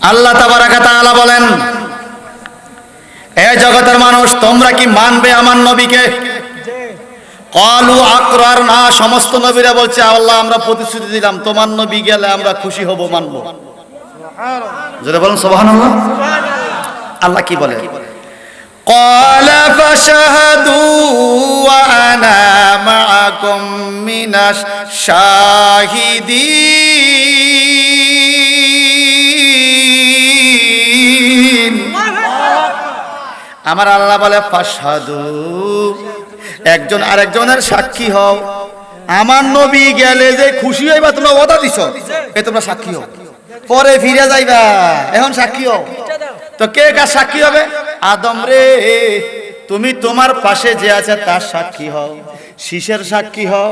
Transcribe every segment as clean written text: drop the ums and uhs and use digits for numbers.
আল্লাহ তাবারাকা তাআলা বলেন, এ জগতের মানুষ, তোমরা কি মানবে আমার নবীকে? ক্বালু আকরারনা, সমস্ত নবীরা বলছে আল্লাহ আমরা প্রতিশ্রুতি দিলাম তোমার নবী গেলে আমরা খুশি হব, মানব। জোরে বলুন সুবহানাল্লাহ। আল্লাহ কি বলে? ক্বালা ফাশহাদু ওয়া আনা মাআকুম মিনাশ শাহিদিন। আমার আল্লাহ বলে ফাশহাদু, একজন আরেকজনের সাক্ষী হও। আমার নবী গেলে যে খুশি হইবা তোমরা ওয়াদা দিছো, এ তোমরা সাক্ষী হও। পরে ফিরে যাইবা, এখন সাক্ষী হও। তো কে কার সাক্ষী হবে? আদম রে, তুমি তোমার পাশে যে আছে তার সাক্ষী হও। শীষের সাক্ষী হও।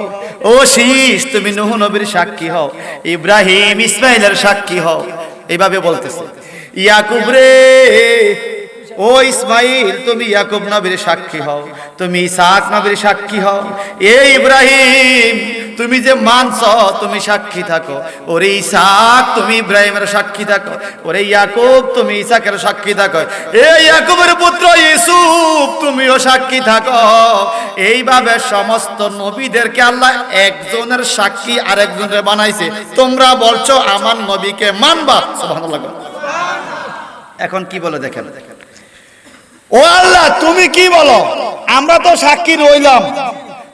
ও শীষ, তুমি নূহ নবীর সাক্ষী হও। ইব্রাহিম ইসমাইলের সাক্ষী হও। এইভাবে বলতেছে। ইয়াকুব রে, ও ইসমাইল, তুমি ইয়াকুব নবীর সাক্ষী হও। তুমি ইসহাক নবীর সাক্ষী হও। এ ইব্রাহিম, তুমি যে মানছ তুমি সাক্ষী থাকো। ওরে ইসহাক, তুমি ইব্রাহিমের সাক্ষী থাকো। ওরে ইয়াকুব, তুমি ইসহাকের সাক্ষী থাকো। এ ইয়াকুবের পুত্র ইউসুফ, তুমিও সাক্ষী থাকো। এইভাবে সমস্ত নবীদেরকে আল্লাহ একজনের সাক্ষী আরেকজনের বানাইছে। তোমরা বলছো আমার নবীকে মানবা। সুবহানাল্লাহ। এখন কি বলে দেখেন। ও আল্লাহ, তুমি কি বলো? আমরা তো সাক্ষী রইলাম,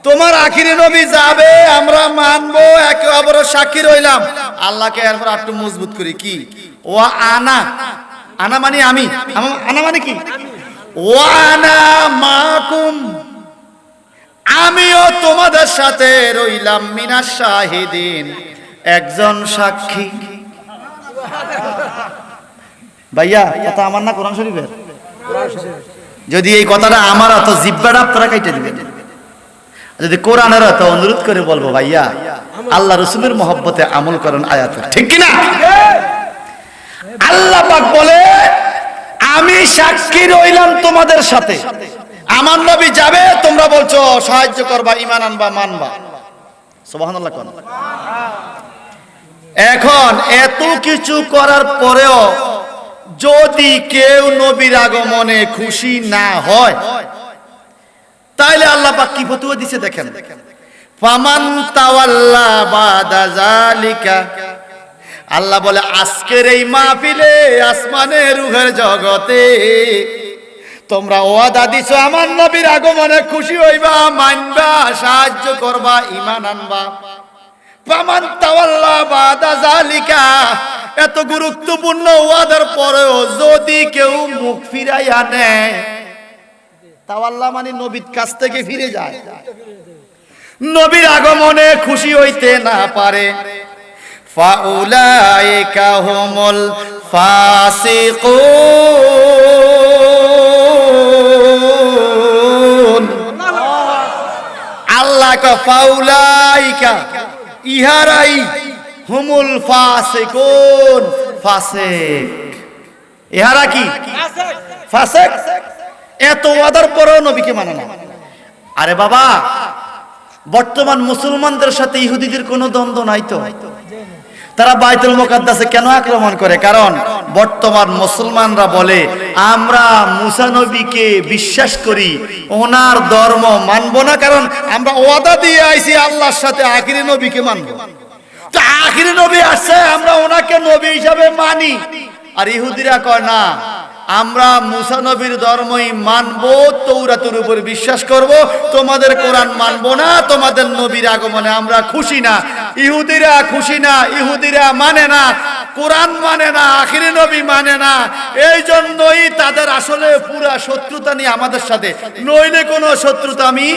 তোমার আখিরি নবী যাবে, আমরা মানবো, একে অপরের সাক্ষী রইলাম। আল্লাহকে এরপর একটু মজবুত করি। কি? ও আনা, আনা মানে আমি, আনা মানে কি? ও আনা মাকুম, আমিও তোমাদের সাথে রইলাম মিনাশ শাহিদিন, একজন সাক্ষী। ভাইয়া, কথা আমার না কোরআন শরীফের? যদি এই কথাটা আমার তো জিব্বাটা আপনারা কাইটে দিবেন। যদি কোরআনের তো অনুরোধ করে বলবো, ভাইয়া আল্লাহ রসুলের মহব্বতে আমল করেন আয়াত, ঠিক কিনা? আল্লাহ পাক বলে, আমি সাক্ষী রইলাম তোমাদের সাথে। আমার নবী যাবে, তোমরা বলছো সাহায্য করবা, ঈমান আনবা, মানবা। সুবহানাল্লাহ। এখন এত কিছু করার পরেও যদি কেউ নবীর আগমনে খুশি না হয়, তাইলে আল্লাহ পাক কি ফতোয়া দিছে দেখেন। ফামান তাওয়াল্লা বাদা যালিকা, আল্লাহ বলে আজকের এই মাহফিলে, আসমানের রূহের জগতে তোমরা ওয়াদা দিছো আমার নবীর আগমনে খুশি হইবা, মানবা, সাহায্য করবা, ঈমান আনবা। ফামান তাওয়াল্লা বাদা যালিকা, এত গুরুত্বপূর্ণ ওয়াদার পরেও যদি কেউ মুখ ফিরাইয়া নেয়, তাওয়াল্লা মানে নবীর কাছ থেকে ফিরে যায়, নবীর আগমনে খুশি হইতে না পারে, ফাউলাইকা হুমুল ফাসিকুন। আল্লাহ কা ফাউলাইকা, ইহারাই হুমুল ফাসিকুন, ফাসিক। ইহারা কি? ফাসিক। এত ওয়াদার পরেও নবীকে মানে না। আরে বাবা, বর্তমান মুসলমানদের সাথে ইহুদিদের কোনো দ্বন্দ্ব নাই তো। তারা বাইতুল মুকাদ্দাসে কেন আক্রমণ করে? কারণ বর্তমান মুসলমানরা বলে আমরা মুসা নবীকে বিশ্বাস করি, ওনার ধর্ম মানব না, কারণ আমরা ওয়াদা দিয়ে আইছি আল্লাহর সাথে আখিরি নবীকে মানব। তো আখিরি নবী আসছে, আমরা ওনাকে নবী হিসাবে মানি। আর ইহুদিরা কয় না, আমরা মুসা নবীর ধর্মই মানবো, তৌরাতের উপর বিশ্বাস করব, তোমাদের কোরআন মানবো না, তোমাদের নবীর আগমনে আমরা খুশি না। ইহুদিরা খুশি না, ইহুদিরা মানে না, কোরআন মানে না, আখিরি নবী মানে না। এই জন্যই তাদের আসলে পুরা শত্রুতা নিয়ে আমাদের সাথে, নইলে কোনো শত্রুতা আমি।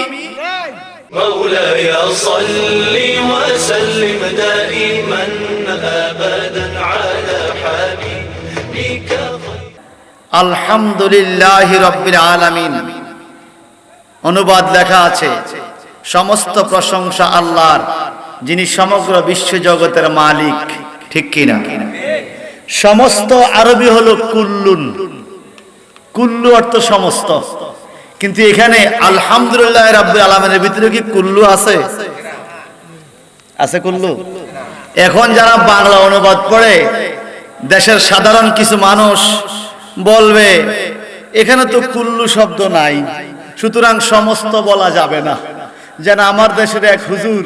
مولاي صل وسلم دائما ابدا على حبيبك আলহামদুলিল্লাহি রাব্বিল আলামিন। অনুবাদ লেখা আছে, সমস্ত প্রশংসা আল্লাহর, যিনি সমগ্র বিশ্ব জগতের মালিক, ঠিক কিনা? সমস্ত আরবি হলো কুল্লুন, কুল্লু অর্থ সমস্ত, কিন্তু এখানে আলহামদুলিল্লাহ রাব্বিল আলামিনের ভিতরে কি কুল্লু আছে? আছে কুল্লু? এখন যারা বাংলা অনুবাদ পড়ে দেশের সাধারণ কিছু মানুষ বলবে এখানে তো কুল্লু শব্দ নাই, সুতরাং সমস্ত বলা যাবে না। যেন আমার দেশের এক হুজুর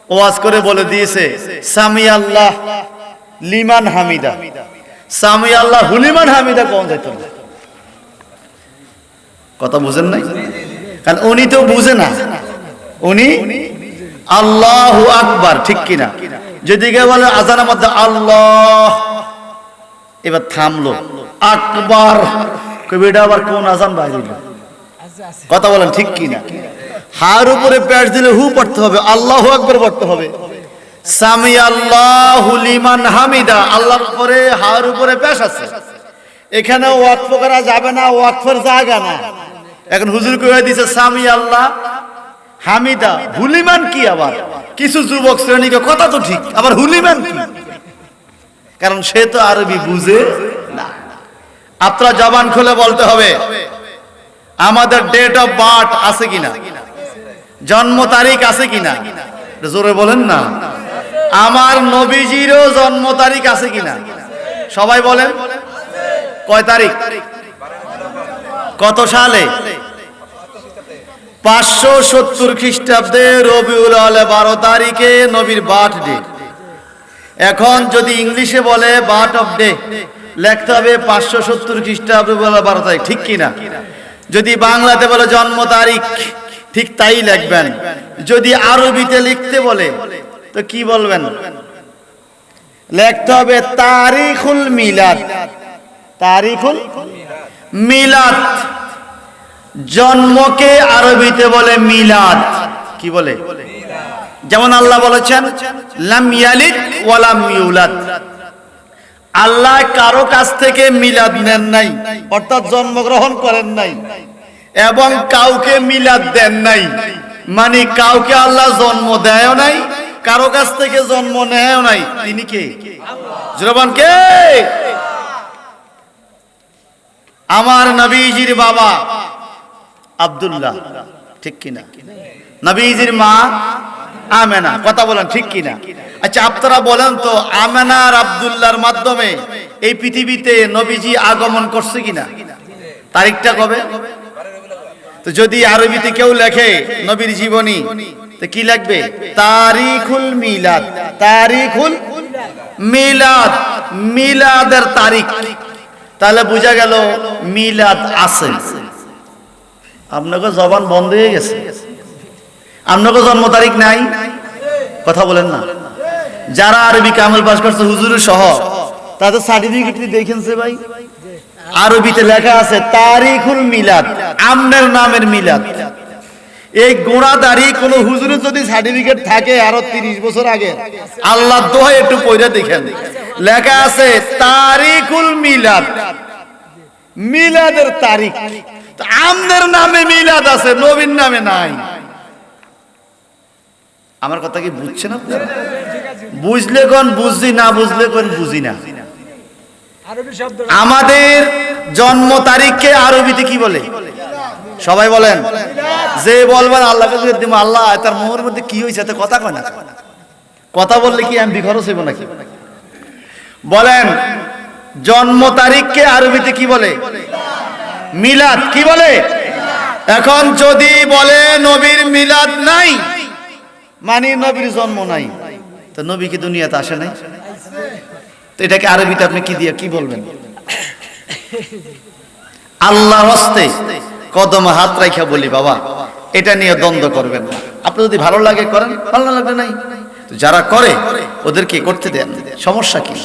ওয়াজ করে বলে দিয়েছে সামি আল্লাহ লিমান হামিদা, সামি আল্লাহ হুলিমান হামিদা কোন যেত না। কথা বুঝেন নাই? কারণ উনি তো বুঝে না, উনি আল্লাহু আকবার, ঠিক কিনা? যদি কেউ বলে আজানের মধ্যে আল্লাহ, এবার থামলো, আকবার কবিটা আবার কোন আজান বাইরে দিল? কথা বলেন ঠিক কিনা? হার উপরে পেশ দিলে হু পড়তে হবে, আল্লাহু আকবার পড়তে হবে। সামি আল্লাহু লিমান হামিদা, আল্লাহর উপরে হার উপরে পেশ আছে, এখানে ওয়াকফ করা যাবে না, ওয়াকফের জায়গা না। এখন হুজুর কইয়া দিয়েছে সামি আল্লাহ হামিদা, হুলিমান কি? আবার কিছু যুবক শ্রেণীকে কথা তো ঠিক, আবার হুলিমান কি? কারণ সে তো আরবি বুঝে না। আপনারা জবান খুলে বলতে হবে আমাদের ডেট অফ বার্থ আছে কিনা, জন্ম তারিখ আছে কিনা, জোরে বলেন না। আমার নবীজিরও জন্ম তারিখ আছে কিনা, সবাই বলেন। কয় তারিখ? কত সালে? 570 খ্রিস্টাব্দে রবিউল আউয়াল 12 তারিখে নবীর বার্থডে। এখন যদি ইংলিশে বলে বার্থ অফ ডে, লিখতে হবে 570 খ্রিস্টাব্দে 12 তারিখ, ঠিক কিনা? যদি বাংলাতে বলে জন্ম তারিখ, ঠিক তাই লিখবেন। যদি আরবিতে লিখতে বলে তো কি বলবেন? লিখতে হবে তারিখুল মিলাদ, তারিখুল মিলাদ। জন্মকে আরবিতে বলে মিলাদ। কি বলে? যেমন আল্লাহ বলেছেন লাম ইয়ালিদ ওয়া লাম ইউলাদ, আল্লাহ কারো কাছ থেকে মিলাদ নেন নাই, অর্থাৎ জন্মগ্রহণ করেন নাই, এবং কাউকে মিলাদ দেন নাই। মানে কাউকে আল্লাহ জন্ম দেয়ও নাই, কারো কাছ থেকে জন্ম নেয়ও নাই। তিনি কে? জোরাবান কে? আমার নবীজির বাবা আব্দুল্লাহ, ঠিক কিনা? নবীজির মা আমেনা, কথা বলেন ঠিক কিনা? আচ্ছা আপনারা বলেন তো আমেনা আর আব্দুল্লাহর মাধ্যমে এই পৃথিবীতে নবীজি আগমন করছে কিনা? তারিখটা কবে? তো যদি আরবিতে কেউ লেখে নবীর জীবনী তো কি লিখবে? তারিখুল মিলাদ, তারিখুল মিলাদ, মিলাদের তারিখ। তাহলে বোঝা গেল মিলাদ আছে। আপনাকে জবান বন্ধ হয়ে গেছে, আপনাকে জন্ম তারিখ নাই, কথা বলেন না। যারা আরবি কামেল পাস করছে হুজুরের সহ, তাদের সার্টিফিকেট দেখেনছে ভাই, আরবিতে লেখা আছে তারিখুল মিলাদ, আমনের নামের মিলাদ। এই গোড়া দাড়ি কোন হুজুরের যদি সার্টিফিকেট থাকে আরো 30 বছর আগে, আল্লাহ দোহাই একটু পড়ে দেখেন, লেখা আছে তারিখুল মিলাদ, মিলাদের তারিখ। আমনের নামে মিলাদ আছে, নবীর নামে নাই। আমার কথা কি বুঝছেন আপনারা? বুঝলে কোন বুঝি, না বুঝলে কোন বুঝি না। আমাদের জন্ম তারিখকে আরবিতে কি বলে? সবাই বলেন। যে বলবেন আল্লাহকে যদি দিব, আল্লাহ তার মোহর মধ্যে কি হয়েছে এত কথা কয় না, কথা বললে কি এমবি খরচ হইব নাকি? বলেন জন্ম তারিখকে আরবিতে কি বলে? মিলাদ। কি বলে? এখন যদি বলে নবীর মিলাদ নাই, মানে নবীর জন্ম নাই, তো নবী কি দুনিয়াতে আসে নাই? তো এটাকে আরবিতে আপনি কি দিয়ে কি বলবেন? আল্লাহর হস্তে কদমে হাত রাখা বলি বাবা, এটা নিয়ে দ্বন্দ্ব করবেন না। আপনি যদি ভালো লাগে করেন, ভালো না লাগলে নাই। তো যারা করে ওদেরকে করতে দেন, সমস্যা কি?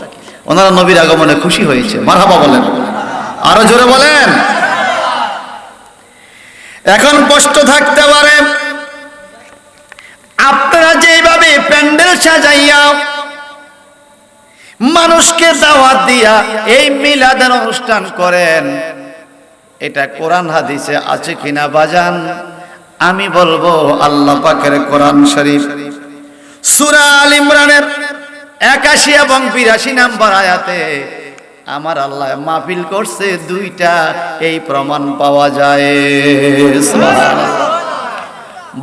ওনারা নবীর আগমনে খুশি হয়েছে, মারহাবা বলেন, আরো জোরে বলেন। এখন প্রশ্ন থাকতে পারে আপনারা যেভাবে প্যান্ডেল সাজাইয়া মানুষকে দাওয়াত দিয়া এই মিলাদের অনুষ্ঠান করেন, এটা কোরআন হাদিসে আছে কিনা বাজান? আমি বলবো আল্লাহ পাকের কোরআন শরীফ সূরা আল ইমরানের 81 এবং 82 নম্বর আয়াতে আমার আল্লাহ মাহফিল করছে দুইটা, এই প্রমাণ পাওয়া যায়। সুবহানাল্লাহ।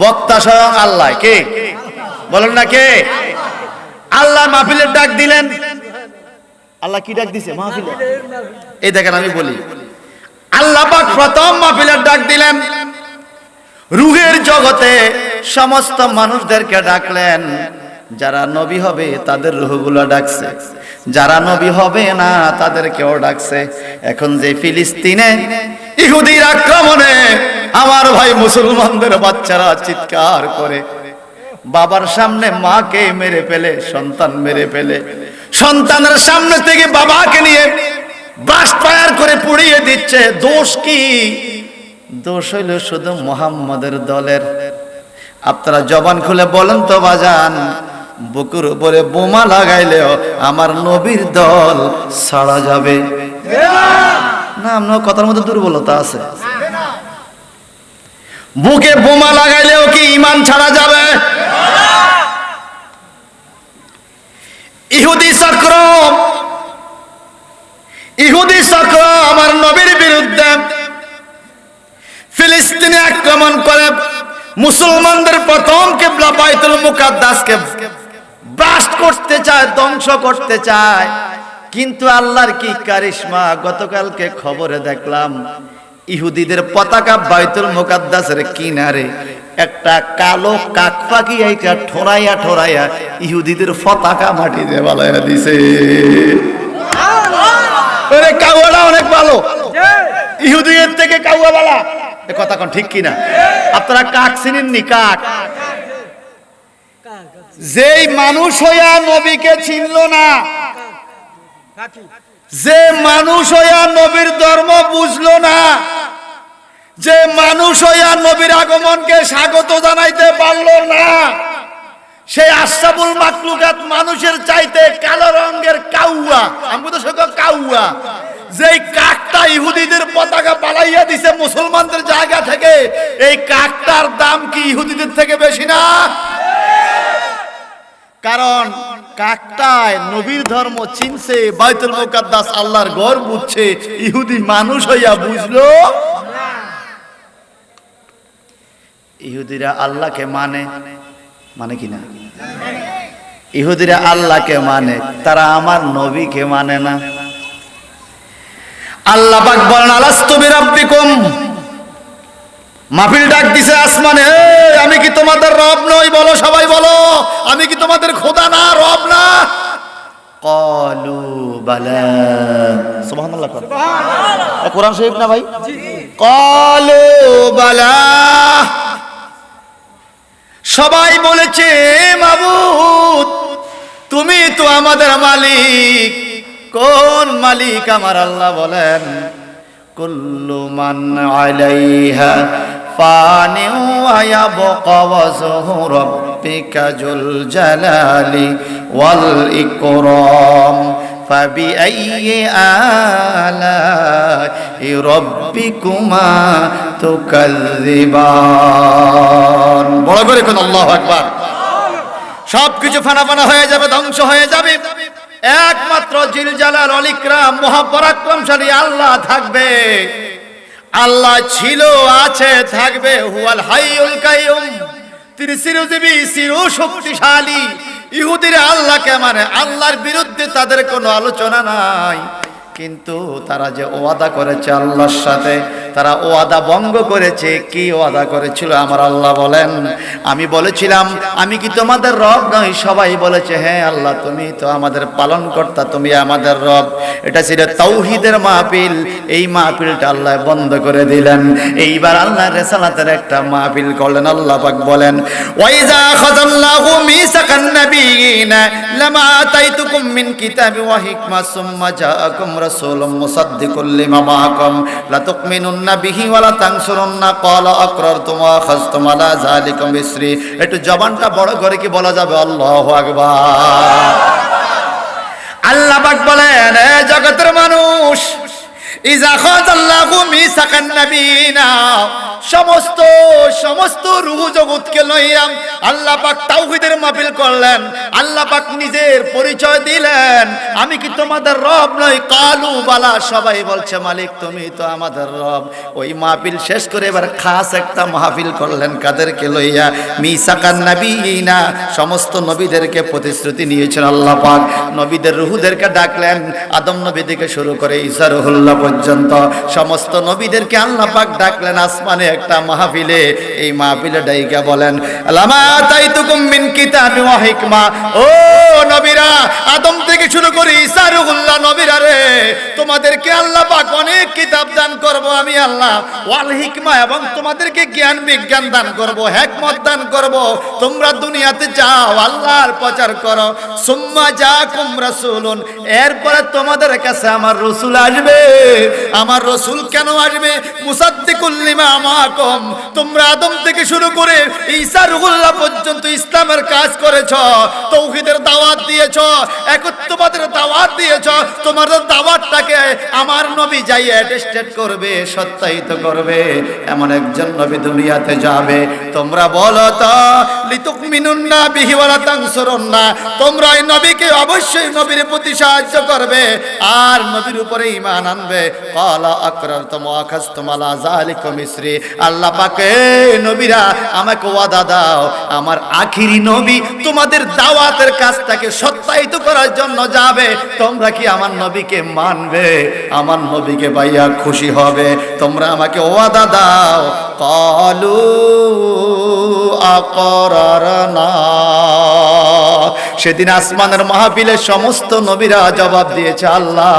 বক্তা স্বয়ং আল্লাহ। কে বলেন না? কে? আল্লাহ মাহফিলের ডাক দিলেন, আল্লাহ কি ডাক দিছে মাহফিলে? এই দেখেন আমি বলি, আল্লাহ পাক প্রথম মাহফিলের ডাক দিলেন, রূহের জগতে সমস্ত মানুষদেরকে ডাকলেন। যারা নবী হবে তাদের রূহগুলো ডাকছে, যারা নবী হবে না তাদেরকেও ডাকছে। এখন যে ফিলিস্তিনে ইহুদির আক্রমণে আমার ভাই মুসলমানদের বাচ্চারা চিৎকার করে, বাবার সামনে মাকে মেরে ফেলে, সন্তান মেরে ফেলে, সন্তানের সামনে থেকে বাবাকে নিয়ে ব্রাস্ট ফায়ার করে পুড়িয়ে দিচ্ছে। দোষ কি? দোষ হইল শুধু মুহাম্মাদের দলের। আপনারা জবান খুলে বলেন তো বাজান, বুকুর উপরে বোমা লাগাইলেও আমার নবীর দল ছাড়া যাবে না? আপনার কথার মধ্যে দুর্বলতা আছে। বুকে বোমা লাগাইলেও কি ঈমান ছাড়া যাবে? ইহুদি চক্র আমার নবীর বিরুদ্ধে ফিলিস্তিনে আক্রমণ করে মুসলমানদের প্রথম কিবলা বাইতুল মুকাদ্দাসকে ব্রাস্ট করতে চায়, ধ্বংস করতে চায়। কিন্তু আল্লাহর কি কারিশমা, গতকালকে খবরে দেখলাম ইহুদিদের পতাকা বাইতুল মুকাদ্দাসের কিনারে একটা কালো কাক পাখি এইটা ঠোরাইয়া ঠোরাইয়া ইহুদিদের পতাকা মাটিতে বালাইয়া দিছে। আরে কাউয়াটা অনেক ভালো, ইহুদিদের থেকে কাউয়া বালা। এ কথা কোন ঠিক কিনা? আপনারা কাক চিনেননি? কাক যেই মানুষ হইয়া নবীকে চিনল না, যে মানুষ হইয়া নবীর ধর্ম বুঝলো না, যে মানুষ হইয়া নবীর আগমনকে স্বাগত জানাইতে পারলো না, সেই আশরাফুল মাখলুকাত মানুষের চাইতে কালো রঙের কাউয়া, আমি তো সব কাউয়া, যেই কাকটা ইহুদিদের পতাকা পালাইয়া দিছে মুসলমানদের জায়গা থেকে, এই কাকটার দাম কি ইহুদিদের থেকে বেশি না? কারণ কাকটায় নবীর ধর্ম চিনছে, বাইতুল মুকাদ্দাস আল্লাহর ঘর বুঝছে, ইহুদি মানুষ হইয়া বুঝলো। ইহুদিরা আল্লাহকে মানে কিনা? ইহুদিরা আল্লাহকে মানে, তারা আমার নবীকে মানে না। আল্লাহ পাক বলেন, আলাস্তু বিরাব্বিকুম। মাহফিল ডাক দিছে আসমানে, আমি কি তোমাদের রব নই? বলো, সবাই বলো, আমি কি তোমাদের খোদা না, রব না? ক্বালু বালা। সুবহানাল্লাহ। সুবহানাল্লাহ। কোরআন শরীফ না ভাই? ক্বালু বালা। সবাই বলেছে, মাবুদ তুমি তো আমাদের মালিক। কোন মালিক? আমার আল্লাহ বলেন, কুল্লু মান আলাইহা ফানিন ওয়া ইয়াবকা ওয়াজহু রাব্বিকা যুল জালালি ওয়াল ইকরাম ফাবিআইয়ি আলাই রাব্বিকুমা তুকাযযিবান। বড় করে কোন আল্লাহু আকবার। সবকিছু ফানা হয়ে যাবে, ধ্বংস হয়ে যাবে, একমাত্র জিল জালাল ওয়াল ইকরাম মহাপরাক্রমশালী আল্লাহ থাকবে। আল্লাহ ছিল, আছে, থাকবে। হুয়াল হাইয়ুল কাইয়ুম, তিনি চিরজীবী, চিরশক্তিশালী। ইহুদিরা আল্লাহকে মানে, আল্লাহর বিরুদ্ধে তাদের কোনো আলোচনা নাই। কিন্তু তারা যে ওয়াদা করেছে আল্লাহর সাথে, তারা ওয়াদা ভঙ্গ করেছে। কি ওয়াদা করেছিল আমার আল্লাহ বলেন? আমি বলেছিলাম আমি কি তোমাদের রব নই? সবাই বলেছে হ্যাঁ আল্লাহ তুমি তো আমাদের পালনকর্তা, তুমি আমাদের রব। এটা ছিল তাওহীদের মাহফিল। এই মাহফিলটা আল্লাহ বন্ধ করে দিলেন। এইবার আল্লাহর রিসালাতের একটা মাহফিল করলেন। আল্লাহ পাক বলেন, ওয়াইজা খাযাল্লাহু মিসাকান নাবিয়িনা লামা আতাইতুকুম মিন কিতাবি ওয়া হিকমা সুম্মা জাআকুম রাসূলুম মুসাদ্দিকুল লিমা মাআকুম লা তুমিনুন্না বিহি ওয়া লা তানসুরুন্না ক্বালা আকরারতুম ওয়া আখাযতুম আলা যালিকুম ইসরি। একটু জবানটা বড় করে কি বলা যাবে? আল্লাহু আকবার। আল্লাহ পাক বলেন, এ জগতের মানুষ, ইজা খাযাল্লাহু মিসাকান নাবিয়িনা, সমস্ত রূহ জগৎকে লইয়া আল্লাহ পাক তাওহীদের মাহফিল করলেন। আল্লাহ পাক নিজের পরিচয় দিলেন, আমি কি তোমাদের রব নই? কালু বালা, সবাই বলছে মালিক তুমি তো আমাদের রব। ওই মাহফিল শেষ করে এবার খাস একটা মাহফিল করলেন, কাদেরকে লইয়া? মিসাকান নাবিয়িনা, সমস্ত নবীদেরকে প্রতিশ্রুতি নিয়েছেন আল্লাহ পাক। নবীদের রূহদেরকে ডাকলেন, আদম নবী থেকে শুরু করে ঈসা রুহুল্লাহ পর্যন্ত সমস্ত নবীদেরকে আল্লাহ পাক ডাকলেন আসমানে একটা মাহফিলে। এই মাহফিলে ডাইকা বলেন, লামা তাইতুকুম মিন কিতাবি ওয়া হিকমা, ও নবীরা, আদম থেকে শুরু করে ঈসা রুহুল্লাহ নবীরা রে, তোমাদেরকে আল্লাহ পাক অনেক কিতাব দান করব আমি আল্লাহ, ওয়াল হিকমা, এবং তোমাদেরকে জ্ঞান বিজ্ঞান দান করব, হিকমত দান করব। তোমরা দুনিয়াতে যাও, আল্লাহর প্রচার করো। সুম্মা জাকুম রাসূলুন, এরপরে তোমাদের কাছে আমার রাসূল আসবে। আমার রাসূল কেন আসবে? মুসাদ্দিকুল লিমা মাআকুম, তোমরা আদম থেকে শুরু করে ঈসা রুহুল্লাহ পর্যন্ত ইসলামের কাজ করেছো, তাওহীদের দাওয়াত দিয়েছো, একত্ববাদের দাওয়াত দিয়েছো। তোমাদের দাওয়াতটাকে আমার নবী যাই অ্যাটেস্টেড করবে, সত্যায়িত করবে। এমন একজন নবী দুনিয়াতে যাবে। তোমরা বলো তো, লিতুমিনুন্না বিহি ওয়া লা তানসুরুন্না, তোমরা এই নবীকে অবশ্যই নবীর প্রতি সাহায্য করবে আর নবীর উপরে ঈমান আনবে। ক্বালা আকরারতুম ওয়া আখাযতুম আলা যালিকুম ইসরি, আল্লাহ পাকে নবীরা আমাকে ওয়াদা দাও, আমার আখিরি নবী তোমাদের দাওয়াতের কাজটাকে সত্যায়িত করার জন্য যাবে। তোমরা কি আমার নবীকে মানবে? আমার নবীকে পাইয়া খুশি হবে? তোমরা আমাকে ওয়াদা দাও। ক্বালু আকরারনা, সেদিন আসমানের মাহফিলে সমস্ত নবীরা জবাব দিয়েছে, আল্লাহ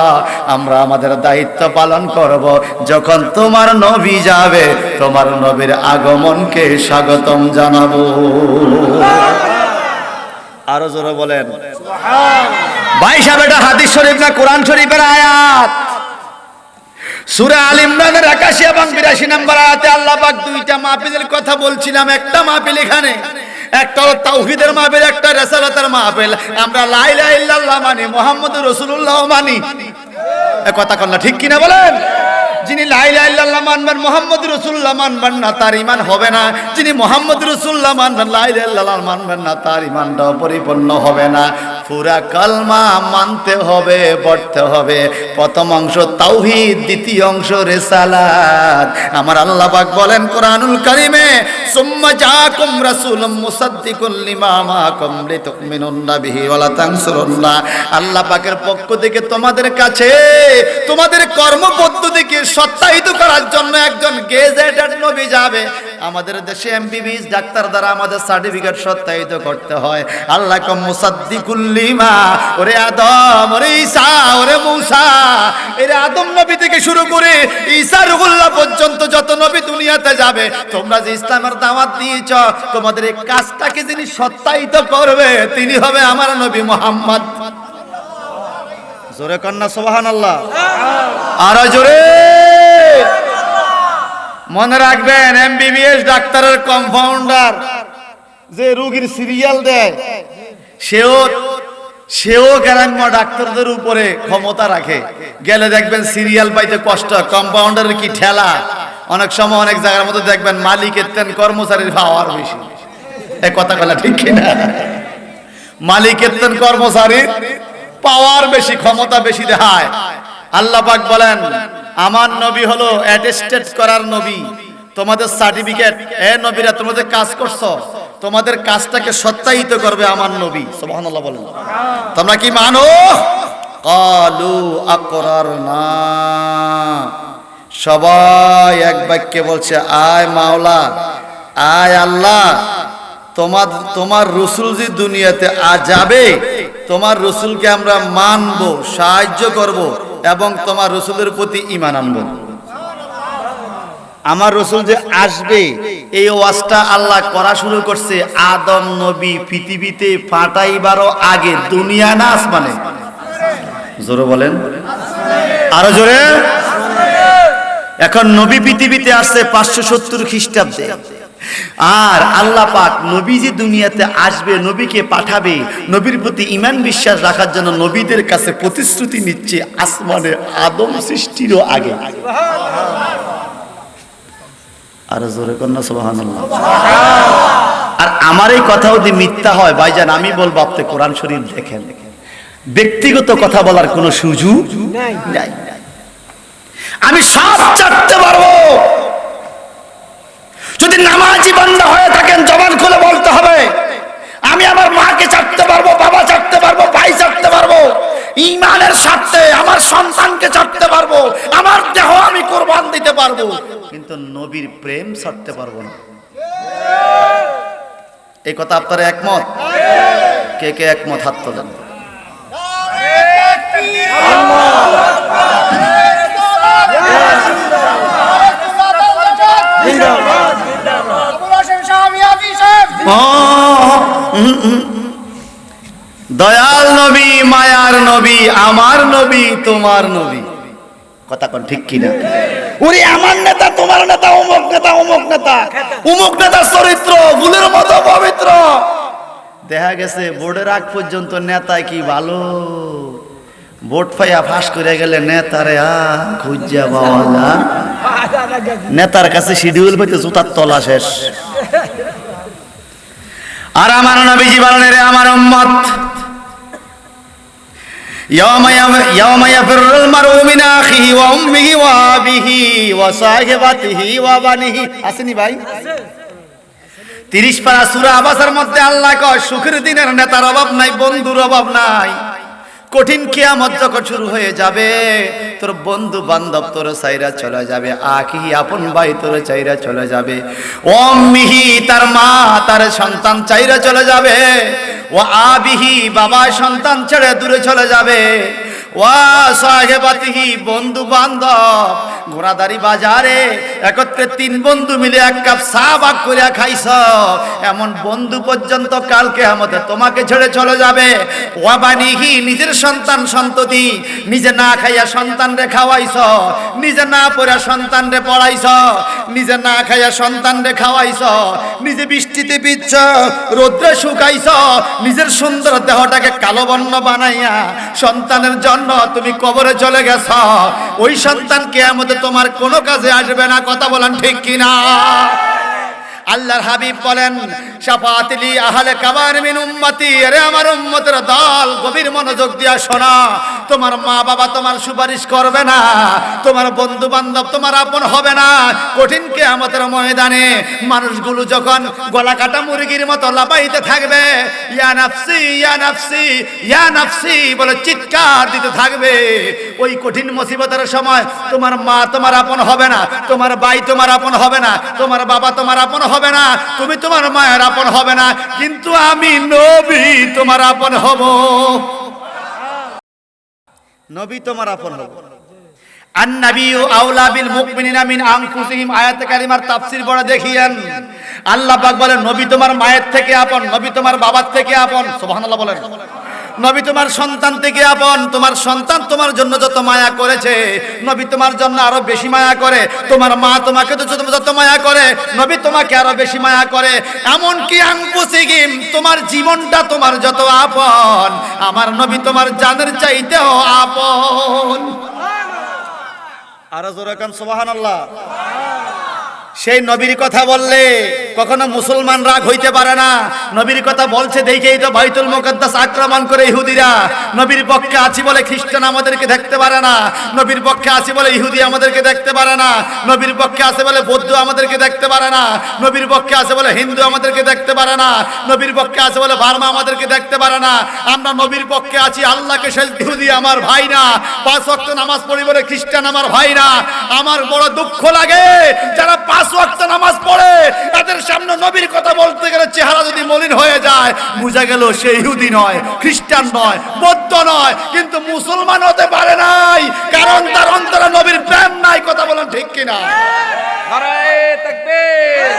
আমরা আমাদের দায়িত্ব পালন করব। যখন তোমার নবী যাবে, তোমার নবীর আগমনকে স্বাগতম জানাবো। আরো জোরে বলেন সুবহানাল্লাহ। ভাই সাহেব, এটা হাদিস শরীফ না কোরআন শরীফের আয়াত। সূরা আল ইমরানের 81 এবং 82 নম্বর আয়াতে আল্লাহ পাক দুইটা মাহফিলের কথা বলছিলাম। একটা মাহফিল এখানে, একটা হলো তাওহীদের মাহফিল, একটা রিসালাতের মাহফিল। আমরা লা ইলাহা ইল্লাল্লাহ মানি, মুহাম্মদুর রাসূলুল্লাহ মানি। এই কথা কোন ঠিক কিনা বলেন? যিনি লা ইলাহা ইল্লাল্লাহ মানবেন, মুহাম্মদুর রাসূলুল্লাহ মানবেন না, তার ঈমান হবে না। যিনি মুহাম্মদুর রাসূলুল্লাহ মানবেন, লা ইলাহা ইল্লাল্লাহ মানবেন না, তার ঈমানটাও পরিপূর্ণ হবে না। পুরা কালমা মানতে হবে, পড়তে হবে। প্রথম অংশ তাওহীদ, দ্বিতীয় অংশ রিসালাত। আমার আল্লাহ পাক বলেন কোরআনুল কারীমে, সুম্মা জাআকুম রাসূলুম মুসাদ্দিকুল লিমা মাআকুম লিতুমিনুন্না বিহি ওয়া লা তানসুরুন্না, আল্লাহ পাকের পক্ষ থেকে তোমাদের কাছে তোমাদের কর্মপদ্ধতিকে সত্যায়িত করার জন্য একজন গেজেটেড নবী যাবে। আমাদের দেশে এমবিবিএস ডাক্তার দ্বারা আমাদের সার্টিফিকেট সত্যায়িত করতে হয়। আল্লাহ কম মুসাদ্দিকুল লিমা, ওরে আদম, ওরে ঈসা, ওরে মূসা, এর আদম নবী থেকে শুরু করে ঈসা রুহুল্লাহ পর্যন্ত যত নবী দুনিয়াতে যাবে, তোমরা যে ইসলামের দাওয়াত দিয়েছ, তোমাদের এই কাজটাকে যিনি সত্যায়িত করবে, তিনি হবে আমার নবী মুহাম্মদ। জোরে কন্না সুবহানাল্লাহ, আরো জোরে। মনে রাখবেন, এমবিবিএস ডাক্তারের কম্পাউন্ডার যে রোগীর সিরিয়াল দেয়, সেও গ্রাম্য ডাক্তারদের উপরে ক্ষমতা রাখে। গেলে দেখবেন সিরিয়াল পাইতে কষ্ট, কম্পাউন্ডারের কি ঠেলা। অনেক সময় অনেক জায়গার মধ্যে দেখবেন মালিকের তেন কর্মচারীর পাওয়ার বেশি। এই কথা বলা ঠিক কিনা? মালিকের তেন কর্মচারীর পাওয়ার বেশি, ক্ষমতা বেশি দেখায়। আল্লাহ পাক বলেন, আমার নবী হলো অ্যাটেস্টেড করার নবী। তোমাদের সার্টিফিকেট, এ নবীরা তোমরা যে কাজ করছো, তোমাদের কাজটাকে সত্যায়িত করবে আমার নবী। সুবহানাল্লাহ বলেন। তোমরা কি মানো? ক্বালু আকরারনা, সবাই এক বাক্যে বলছে, আয় মাওলা, আয় আল্লাহ, তোমার রাসূল যে দুনিয়াতে যাবে, তোমার রাসূলকে আমরা মানব, সাহায্য করব এবং তোমার রাসূলের প্রতি ঈমান আনব। আমার রাসূল যে আসবে, এই ওয়াজটা আল্লাহ করা শুরু করছে আদম নবী পৃথিবীতে ফাটাইবারও আগে, দুনিয়া না আসমানে। জোরে বলেন, আরো জোরে। এখন নবী পৃথিবীতে আসছে 570 খ্রিস্টাব্দে। আর আল্লাহ পাক নবী যে দুনিয়াতে আসবে, নবীকে পাঠাবে, নবীর প্রতি ঈমান বিশ্বাস রাখার জন্য নবীদের কাছে প্রতিশ্রুতি নিচ্ছে আসমানে আদম সৃষ্টিরও আগে। আর জোরে কন্যা সুবহানাল্লাহ। আর আমার এই কথা যদি মিথ্যা হয় ভাইজান, আমি বলবো আপনি কোরআন শরীফ দেখেন, ব্যক্তিগত কথা বলার কোনো সুযোগ নাই। আমি সব চাটতে পারবো। যদি নামাজি বান্দা হয়ে থাকেন জবান খুলে বলতে হবে, আমি আমার মাকে চাটতে পারবো, বাবা চাটতে পারবো, ভাই চাটতে পারবো, ঈমানের স্বার্থে আমার সন্তানকে চাটতে পারবো, আমার দেহ আমি কুরবান দিতে পারবো, কিন্তু নবীর প্রেম ছাড়তে পারবো না। এই কথা আপনারা একমত? কে কে একমত হাত তোলেন। দয়াল নবী, মায়ার নবী, আমার নবী, তোমার নবী, কথা কোন ঠিক কিনা? ওরে আমার নেতা, তোমার নেতা, অমুক নেতা, অমুক নেতা, অমুক নেতার চরিত্র ফুলের মতো পবিত্র। দেখা গেছে বোর্ডের আগ পর্যন্ত নেতা কি ভালো, ভোট পাইয়া ফাঁস করে গেলে নেতারে খুঁজা পাওয়া যায়। নেতার কাছে শিডিউল পেতে জুতার তলা শেষ। আর আমার নবীজি বলেন, রে আমার উম্মত, ইয়াওমা ইয়াফিরুল মারউ মিন আখিহি ওয়া উম্মিহি ওয়া আবিহি ওয়া সাহিবাতিহি ওয়া বানিহি। আসেনি ভাই? 30 পারা সূরা আবাসের মধ্যে আল্লাহ কয় সুখের দিনের নেতার অভাব নাই, বন্ধুর অভাব নাই। কঠিন কিয়ামত যখন শুরু হয়ে যাবে, তোর বন্ধু বান্ধব তোর চাইরা চলে যাবে, আখিহি আপন ভাই তোর চাইরা চলে যাবে, উম্মিহি তার মা তার সন্তান চাইরা চলে যাবে, ও আবিহি বাবা সন্তান ছেড়ে দূরে চলে যাবে, ওয়া সাহেবাতিহি বন্ধু বান্ধব ঘোড়াদারি বাজারে একত্রে 3 বন্ধু মিলে 1 কাপ চা ভাগ করে খাইছ, এমন বন্ধু পর্যন্ত কাল কিয়ামতে তোমাকে ছেড়ে চলে যাবে। ওয়া বানিহি নিজের সন্তান সন্ততি নিজে না খাইয়া সন্তানরে খাওয়াইছ, নিজে না পড়া সন্তানরে পড়াইছ, নিজে না খাইয়া সন্তানরে খাওয়াইছ, নিজে বৃষ্টিতে ভিজছ, রোদ্রে শুকাইছ, নিজের সুন্দর দেহটাকে কালো বর্ণ বানাইয়া সন্তানের জন্য তুমি কবরে চলে গেছ। ওই সন্তান কিয়ামতে তোমার কোনো কাজে আসবে না। কথা বলেন ঠিক কিনা? আল্লাহর হাবিব বলেন, শাফাআতলি আহলে কাবার মিন উম্মতি, আরে আমার উম্মতের দল গভীর মনোযোগ দিয়া শোনা। তোমার মা বাবা তোমার সুপারিশ করবে না, তোমার বন্ধু বান্ধব তোমার আপন হবে না। কঠিন কিয়ামতের ময়দানে মানুষগুলো যখন গলা কাটা মুরগির মতো লাফাইতে থাকবে, ইয়া নাফসি ইয়া নাফসি ইয়া নাফসি বলে চিৎকার দিতে থাকবে, ওই কঠিন মুসিবতের সময় তোমার মা তোমার আপন হবে না, তোমার ভাই তোমার আপন হবে না, তোমার বাবা তোমার আপন হবে না, তুমি তোমার মায়ের আপন হবে না, কিন্তু আমি নবী তোমার আপন হব। নবী তোমার আপন হব। আন-নাবিয়্যু আওলা বিল মুমিনিনা মিন আনফুসিহিম আয়াত কারিমার তাফসীর পড়া দেখিয়েন। আল্লাহ পাক বলেন, নবী তোমার মায়ের থেকে আপন, নবী তোমার বাবার থেকে আপন। সুবহানাল্লাহ বলেন। নবী তোমার সন্তান থেকে আপন, তোমার সন্তান তোমার জন্য যত মায়া করেছে নবী তোমার জন্য আরো বেশি মায়া করে, তোমার মা তোমাকে যত মায়া করে নবী তোমাকে আরো বেশি মায়া করে। এমনকি আনফুসিহিম তোমার জীবনটা তোমার যত আপন, আমার নবী তোমার জানের চাইতেও আপন। আরো জোরে কান সুবহানাল্লাহ। সেই নবীর কথা বললে কখনো মুসলমান রাগ হইতে পারে না। নবীর কথা বলছে দেখেই তো বাইতুল মুকাদ্দাস আক্রমণ করে ইহুদিরা। নবীর পক্ষে আছি বলে খ্রিস্টান আমাদেরকে দেখতে পারে না, নবীর পক্ষে আছি বলে ইহুদি আমাদেরকে দেখতে পারে না, নবীর পক্ষে আছে বলে বৌদ্ধ আমাদেরকে দেখতে পারে না, নবীর পক্ষে আছে বলে হিন্দু আমাদেরকে দেখতে পারে না, নবীর পক্ষে আছে বলে বার্মা আমাদেরকে দেখতে পারে না। আমরা নবীর পক্ষে আছি, আল্লাহকে শেষ ইহুদি আমার ভাই না, 5 ওয়াক্ত নামাজ পড়ি বলে খ্রিস্টান আমার ভাই না। আমার বড় দুঃখ লাগে যারা 5 ওয়াক্ত নামাজ পড়ে তাদের সামনে নবীর কথা বলতে গেলে চেহারা যদি মলিন হয়ে যায়, বুঝা গেল সে ইহুদি নয়, খ্রিস্টান নয়, বৌদ্ধ নয়, কিন্তু মুসলমান হতে পারে নাই, কারণ তার অন্তরে নবীর প্রেম নাই। কথা বলেন ঠিক কিনা? নারায়ে তাকবীর,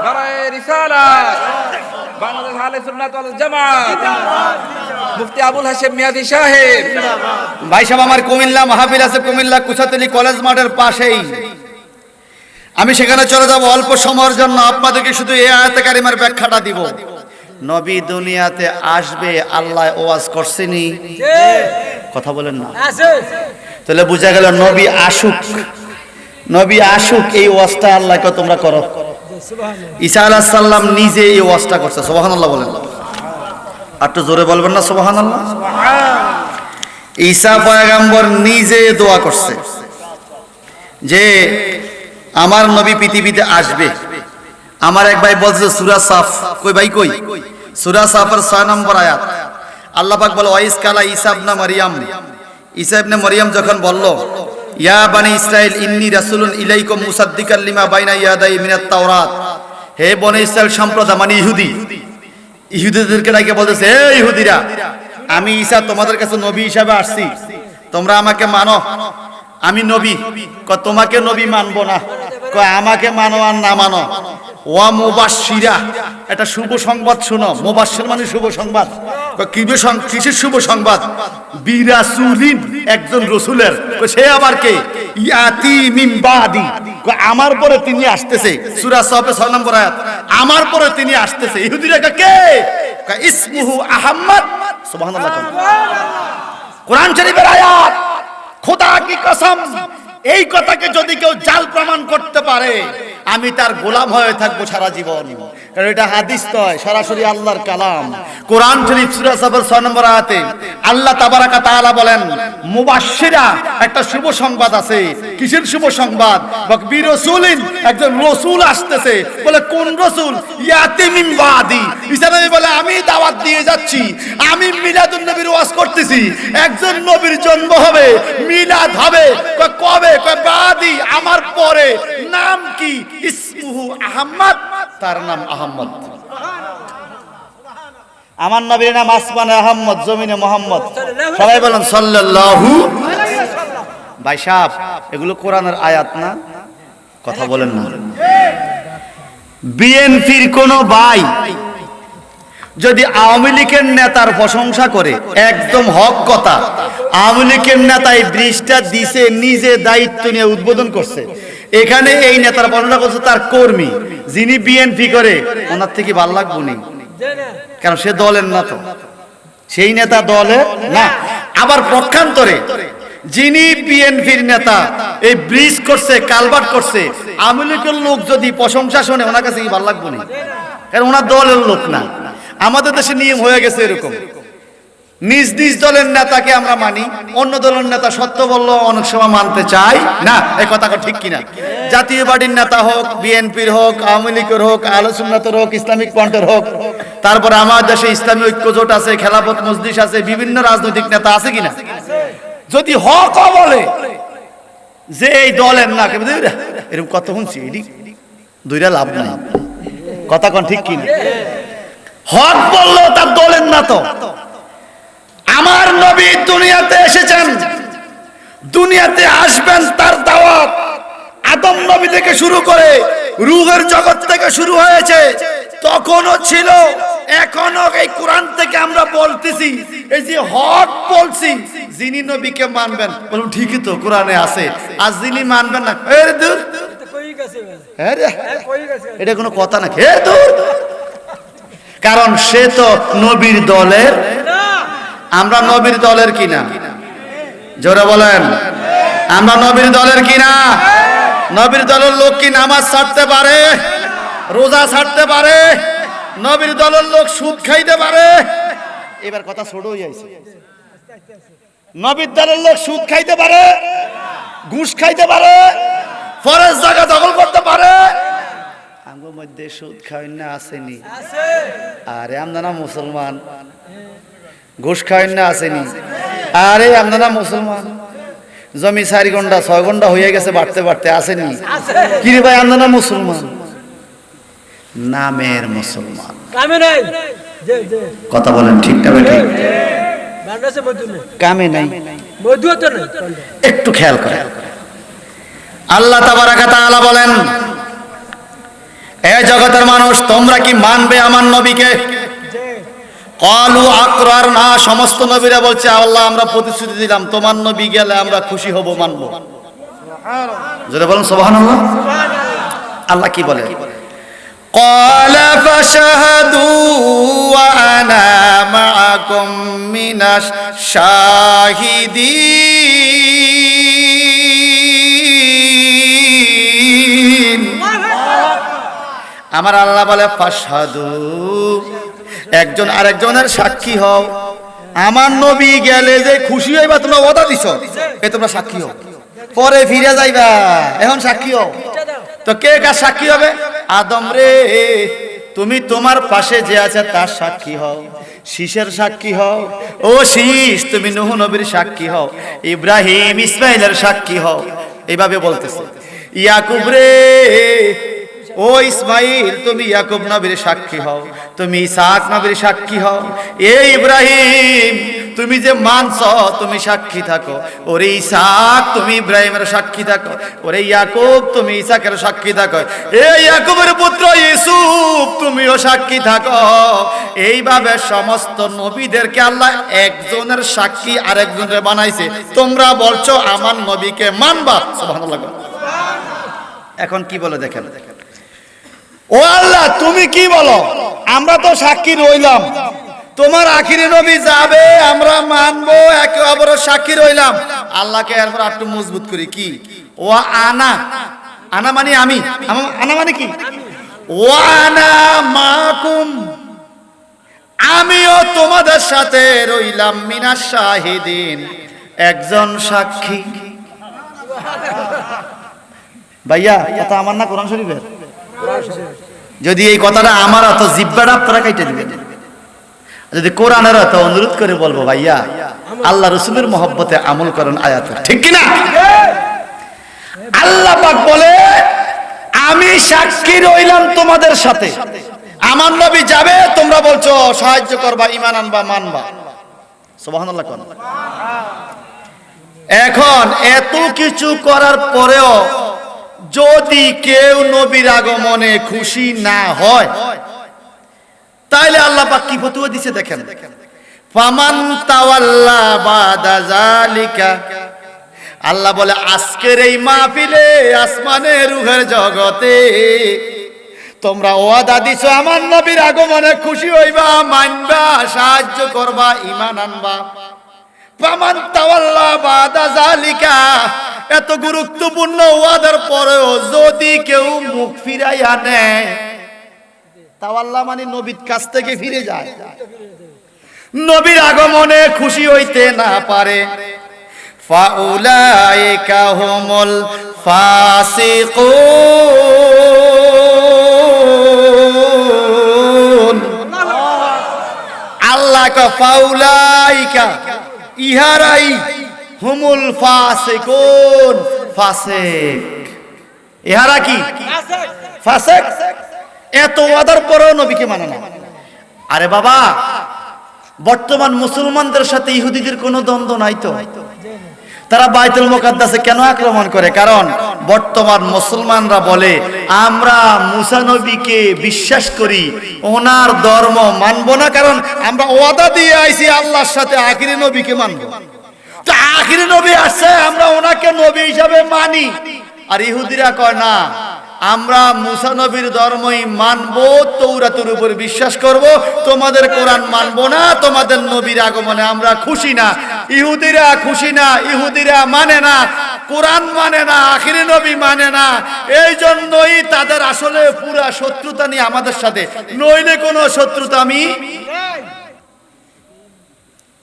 নারায়ে রিসালাত, বাংলাদেশ আহলে সুন্নাত ওয়াল জামাত, মুফতি আবুল হাশেম মিয়াদি সাহেব। ভাই সাহেব, আমার কুমিল্লা মাহফিল আছে, কুমিল্লা কুসাতলি কলেজ মাঠের পাশেই। আমি সেখানে চলে যাব অল্প সময়ের জন্য, আপনাদেরকে শুধু এই আয়াতে কারিমার ব্যাখ্যাটা দিব। নবী দুনিয়াতে আসবে আল্লাহ ওয়াজ করছেনি, কথা বলেন না, তাহলে বোঝা গেল নবী আসুক, নবী আসুক এই ওয়াজটা আল্লাহকে তোমরা করো। ঈসা আলাইহিস সালাম নিজে এই ওয়াজটা করছে, সুবহানাল্লাহ বলেন, আর একটু জোরে বলবেন না সুবহানাল্লাহ। ঈসা পয়গম্বর নিজে দোয়া করছে যে আমার নবী পৃথিবীতে আসবে। আমার এক ভাই বলছে সূরা সাফ, কই ভাই কই, সূরা সাফের 6 নম্বর আয়াত আল্লাহ পাক বলে ওয়াইস কালা ঈসা ইবনে মারইয়াম, ঈসা ইবনে মারইয়াম যখন বলল ইয়া বানি ইসরাইল ইন্নী রাসূলুন ইলাইকুম মুসাদ্দিকাল লিমা বাইনা ইয়াদাই মিনাত তাওরাত, হে বনি ইসরাইল সম্প্রদায় মানে ইহুদি, ইহুদিদেরকে ডাকে বলতেছে হে ইহুদিরা, আমি ঈসা তোমাদের কাছে নবী হিসাবে আসছি, তোমরা আমাকে মানো, আমি নবী। তোমাকে নবী মানবো না, আমাকে মানো আর না মানো। ওয়া মুবাশশিরা, এটা শুভ সংবাদ শুনো, মুবাশশির মানে শুভ সংবাদ। কিসের শুভ সংবাদ? বিরাসুলিন, একজন রাসূলের। সে আবার কে? ইয়াতি মিন বাদি, আমার পরে তিনি আসতেছে। সূরা সাফের 6 নম্বর আয়াত, আমার পরে তিনি আসতেছে। ইহুদিরা কে? ইসমুহু আহমদ, সুবহানাল্লাহ। কোরআন শরীফের আয়াত, খোদা কি কসম, এই কথাকে যদি কেউ জাল প্রমাণ করতে পারে আমি তার গোলাম হয়ে থাকবো সারা জীবন। কারণ এটা হাদিস নয়, সরাসরি আল্লাহর কালাম। কোরআন শরীফ সূরা সাফের 6 নম্বর আয়াতে আল্লাহ তাবারাকা তাআলা বলেন মুবাশশিরা, একটা শুভ সংবাদ আছে। কিসের শুভ সংবাদ? বিরাসূলিন, একজন রাসূল আসতেছে। বলে কোন রাসূল? ইয়াতি মিন বাদি। ঈসা নবী বলে আমি দাওয়াত দিয়ে যাচ্ছি, আমি মিলাদুন নবীর ওয়াজ করতেছি, একজন নবীর জন্ম হবে, মিলাদ হবে। কবে? বাদি, আমার পরে। নাম কি? ইসমুহু আহমদ, তার নাম আহমদ। আমার নবীর নাম আসমানে আহমদ, জমিনে মোহাম্মদ। সবাই বলেন সাল্লাল্লাহু আলাইহি ওয়াসাল্লাম। ভাই সাহেব, এগুলো কোরআনের আয়াত না, কথা বলেন না। বিএনপির কোন ভাই যদি আওয়ামী লীগের নেতার প্রশংসা করে, একদম হক কথা, আওয়ামী লীগের নেতা এই ব্রিজটা দিছে, নিজে দায়িত্ব নিয়ে উদ্বোধন করছে, এখানে এই নেতার প্রশংসা করছে তার কর্মী, যিনি বিএনপি করে, ওনার থেকে ভালো লাগবে না, কারণ সে দলের না, তো সেই নেতা দলের না। আবার পক্ষান্তরে যিনি বিএনপির নেতা এই ব্রিজ করছে, কালভার্ট করছে, আওয়ামী লীগের লোক যদি প্রশংসা শোনে, ওনার কাছে কি ভালো লাগবে না, কারণ ওনার দলের লোক না। আমাদের দেশে নিয়ম হয়ে গেছে এরকম, নিজ নিজ দলের নেতাকে আমরা মানি, অন্য দলের নেতা সত্য বললো অনেক সময় মানতে চাই না। এই কথাটা ঠিক কিনা? জাতীয় পার্টির নেতা হোক, বিএনপির হোক, আওয়ামী লীগের হোক, আহলে সুন্নাতের হোক, ইসলামিক ফ্রন্টের হোক, তারপরে আমার দেশে ইসলামী ঐক্য জোট আছে, খেলাফত মজলিস আছে, বিভিন্ন রাজনৈতিক নেতা আছে কিনা, যদি হক বলে যে এই দলের না, এরকম কত শুনছি, এটি দুইটা লাভ নাই, কথা কোন ঠিক কিনা? হক বললো তার দলের না। তো আমার নবী দুনিয়াতে এসেছেন, দুনিয়াতে আসবেন, তার দাওয়াত আদম নবী থেকে শুরু করে রূহের জগৎ থেকে শুরু হয়েছে, তখনও ছিল, এখনো এই কোরআন থেকে আমরা বলতেছি, এই যে হক বলছি, যিনি নবীকে মানবেন, বলুন ঠিকই তো কোরআনে আছে, আর যিনি মানবেন না, এটা কোনো কথা না, কারণ সে তো নবীর দলের। আমরা নবীর দলের কিনা? জোরে বলেন, আমরা নবীর দলের কিনা? নবীর দলের লোক কি নামাজ ছাড়তে পারে, রোজা ছাড়তে পারে? নবীর দলের লোক সুদ খাইতে পারে? এবার কথা ছোট হয়ে যাচ্ছে। নবীর দলের লোক সুদ খাইতে পারে, ঘুষ খাইতে পারে, ফরেজ জায়গা দখল করতে পারে? আমার মধ্যে সুদ খাওয়াই না আসেনি? আরে আমরা না মুসলমান। ঘুষ খাওয়াই না আসেনি? আরে আমরা না মুসলমান। জমি 4 ঘন্টা 6 ঘন্টা হয়ে গেছে বাড়তে বাড়তে, আসেনি? কি রে ভাই, আমরা না মুসলমান, নামের মুসলমান, কথা বলেন ঠিক না ঠিক? কামে নাই, একটু খেয়াল করেন। আল্লাহ তাবারাকা তাআলা বলেন, এ জগতের মানুষ, তোমরা কি মানবে আমার নবীকে? ক্বালু আকরারনা, সমস্ত নবীরা বলছে আল্লাহ আমরা প্রতিশ্রুতি দিলাম, তোমার নবী গেলে আমরা খুশি হব, মানব। যারা বলেন সুবহানাল্লাহ। আল্লাহ কি বলে? ক্বালা ফাশহাদু ওয়া আনা মাআকুম মিনাশ শাহিদিন। আমার আল্লাহ বলে ফাশহাদু, একজন আরেকজনের সাক্ষী হও। আমার নবী গেলে যে খুশি হইবা তোমরা ওয়াদা দিছো, এ তোমরা সাক্ষী হও। পরে ফিরে যাইবা, এখন সাক্ষী হও। তো কে কার সাক্ষী হবে? আদম রে, তুমি তোমার পাশে যে আছে তার সাক্ষী হও। শীষের সাক্ষী হও। ও শীষ, তুমি নূহ নবীর সাক্ষী হও। ইব্রাহিম ইসমাইলের সাক্ষী হও। এইভাবে বলতেছে। ইয়াকুব রে, ও ইসমাইল, তুমি ইয়াকুব নবীর সাক্ষী হও। তুমি ইসহাক নবীর সাক্ষী হও। এ ইব্রাহিম, তুমি যে মানছ তুমি সাক্ষী থাকো। ওরে ইসহাক, তুমি ইব্রাহিমের সাক্ষী থাকো। ওরে ইয়াকুব, তুমি ইসহাকের সাক্ষী থাকো। এ ইয়াকুবের পুত্র ইউসুফ, তুমিও সাক্ষী থাকো। এইভাবে সমস্ত নবীদেরকে আল্লাহ একজনের সাক্ষী আরেকজনের বানাইছে। তোমরা বলছো আমার নবীকে মানবা। সুবহানাল্লাহ। এখন কি বলে দেখেন। ও আল্লাহ, তুমি কি বলো? আমরা তো সাক্ষী রইলাম, তোমার আখিরি নবী যাবে, আমরা মানবো, একে অপরের সাক্ষী রইলাম। আল্লাহকে এরপর একটু মজবুত করি। কি? ও আনা, আনা মানে আমি, আনা মানে কি? ও আনা মাকুম, আমিও তোমাদের সাথে রইলাম মিনাশ শাহিদিন, একজন সাক্ষী। ভাইয়া, কথা আমার না কোরআন শরীফের? যদি এই কথাটা আমার হতো, জিব্বাটা আপনারা কাইটে দিবেন। যদি কোরআনের হতো, অনুরোধ করে বলবো ভাইয়া আল্লাহ রসুলের মহব্বতে আমল করেন আয়াতের, ঠিক কিনা? আল্লাহ পাক বলে আমি সাক্ষী রইলাম তোমাদের সাথে। আমার নবী যাবে, তোমরা বলছো সাহায্য করবা, ঈমান আনবা, মানবা। সুবহানাল্লাহ। এখন এত কিছু করার পরেও যদি কেউ নবীর আগমনে খুশি না হয়, তাইলে আল্লাহ পাক কি ফতোয়া দিছে দেখেন। ফামান তাওয়াল্লা বাদা যালিকা, আল্লাহ বলে আজকের এই মাহফিলে, আসমানে রূহের জগতে তোমরা ওয়াদা দিছো আমার নবীর আগমনে খুশি হইবা, মানবা, সাহায্য করবা, ঈমান আনবা। ফামান তাওয়াল্লা বাদা যালিকা, এত গুরুত্বপূর্ণ ওয়াদার পরেও যদি কেউ মুখ ফিরাইয়া নেয়, তাওয়াল্লা মানে নবীর কাছ থেকে ফিরে যায়, নবীর আগমনে খুশি হইতে না পারে, ফাউলাইকা হুমুল ফাসিকুন। আল্লাহ কা ফাউলাইকা, ইহারাই হুমুল ফাসিকুন, ফাসিক। ইহারা কি? ফাসিক। এত ওয়াদার পরেও নবীকে মানে না। আরে বাবা, বর্তমান মুসলমানদের সাথে ইহুদিদের কোনো দ্বন্দ্ব নাই তো। তারা বাইতুল মুকাদ্দাসে কেন আক্রমণ করে? কারণ বর্তমান মুসলমানরা বলে আমরা মুসা নবীকে বিশ্বাস করি, ওনার ধর্ম মানব না, কারণ আমরা ওয়াদা দিয়ে আইছি আল্লাহর সাথে আখিরি নবীকে মানব। তো আখিরি নবী আসছে, আমরা ওনাকে নবী হিসাবে মানি। আর ইহুদিরা কয় না, আমরা মুসা নবীর ধর্মই মানবো, তৌরাতের উপর বিশ্বাস করব, তোমাদের কোরআন মানবো না, তোমাদের নবীর আগমনে আমরা খুশি না। ইহুদিরা খুশি না, ইহুদিরা মানে না, কোরআন মানে না, আখিরি নবী মানে না। এই জন্যই তাদের আসলে পুরা শত্রুতা নিয়ে আমাদের সাথে, নইলে কোনো শত্রুতা আমি।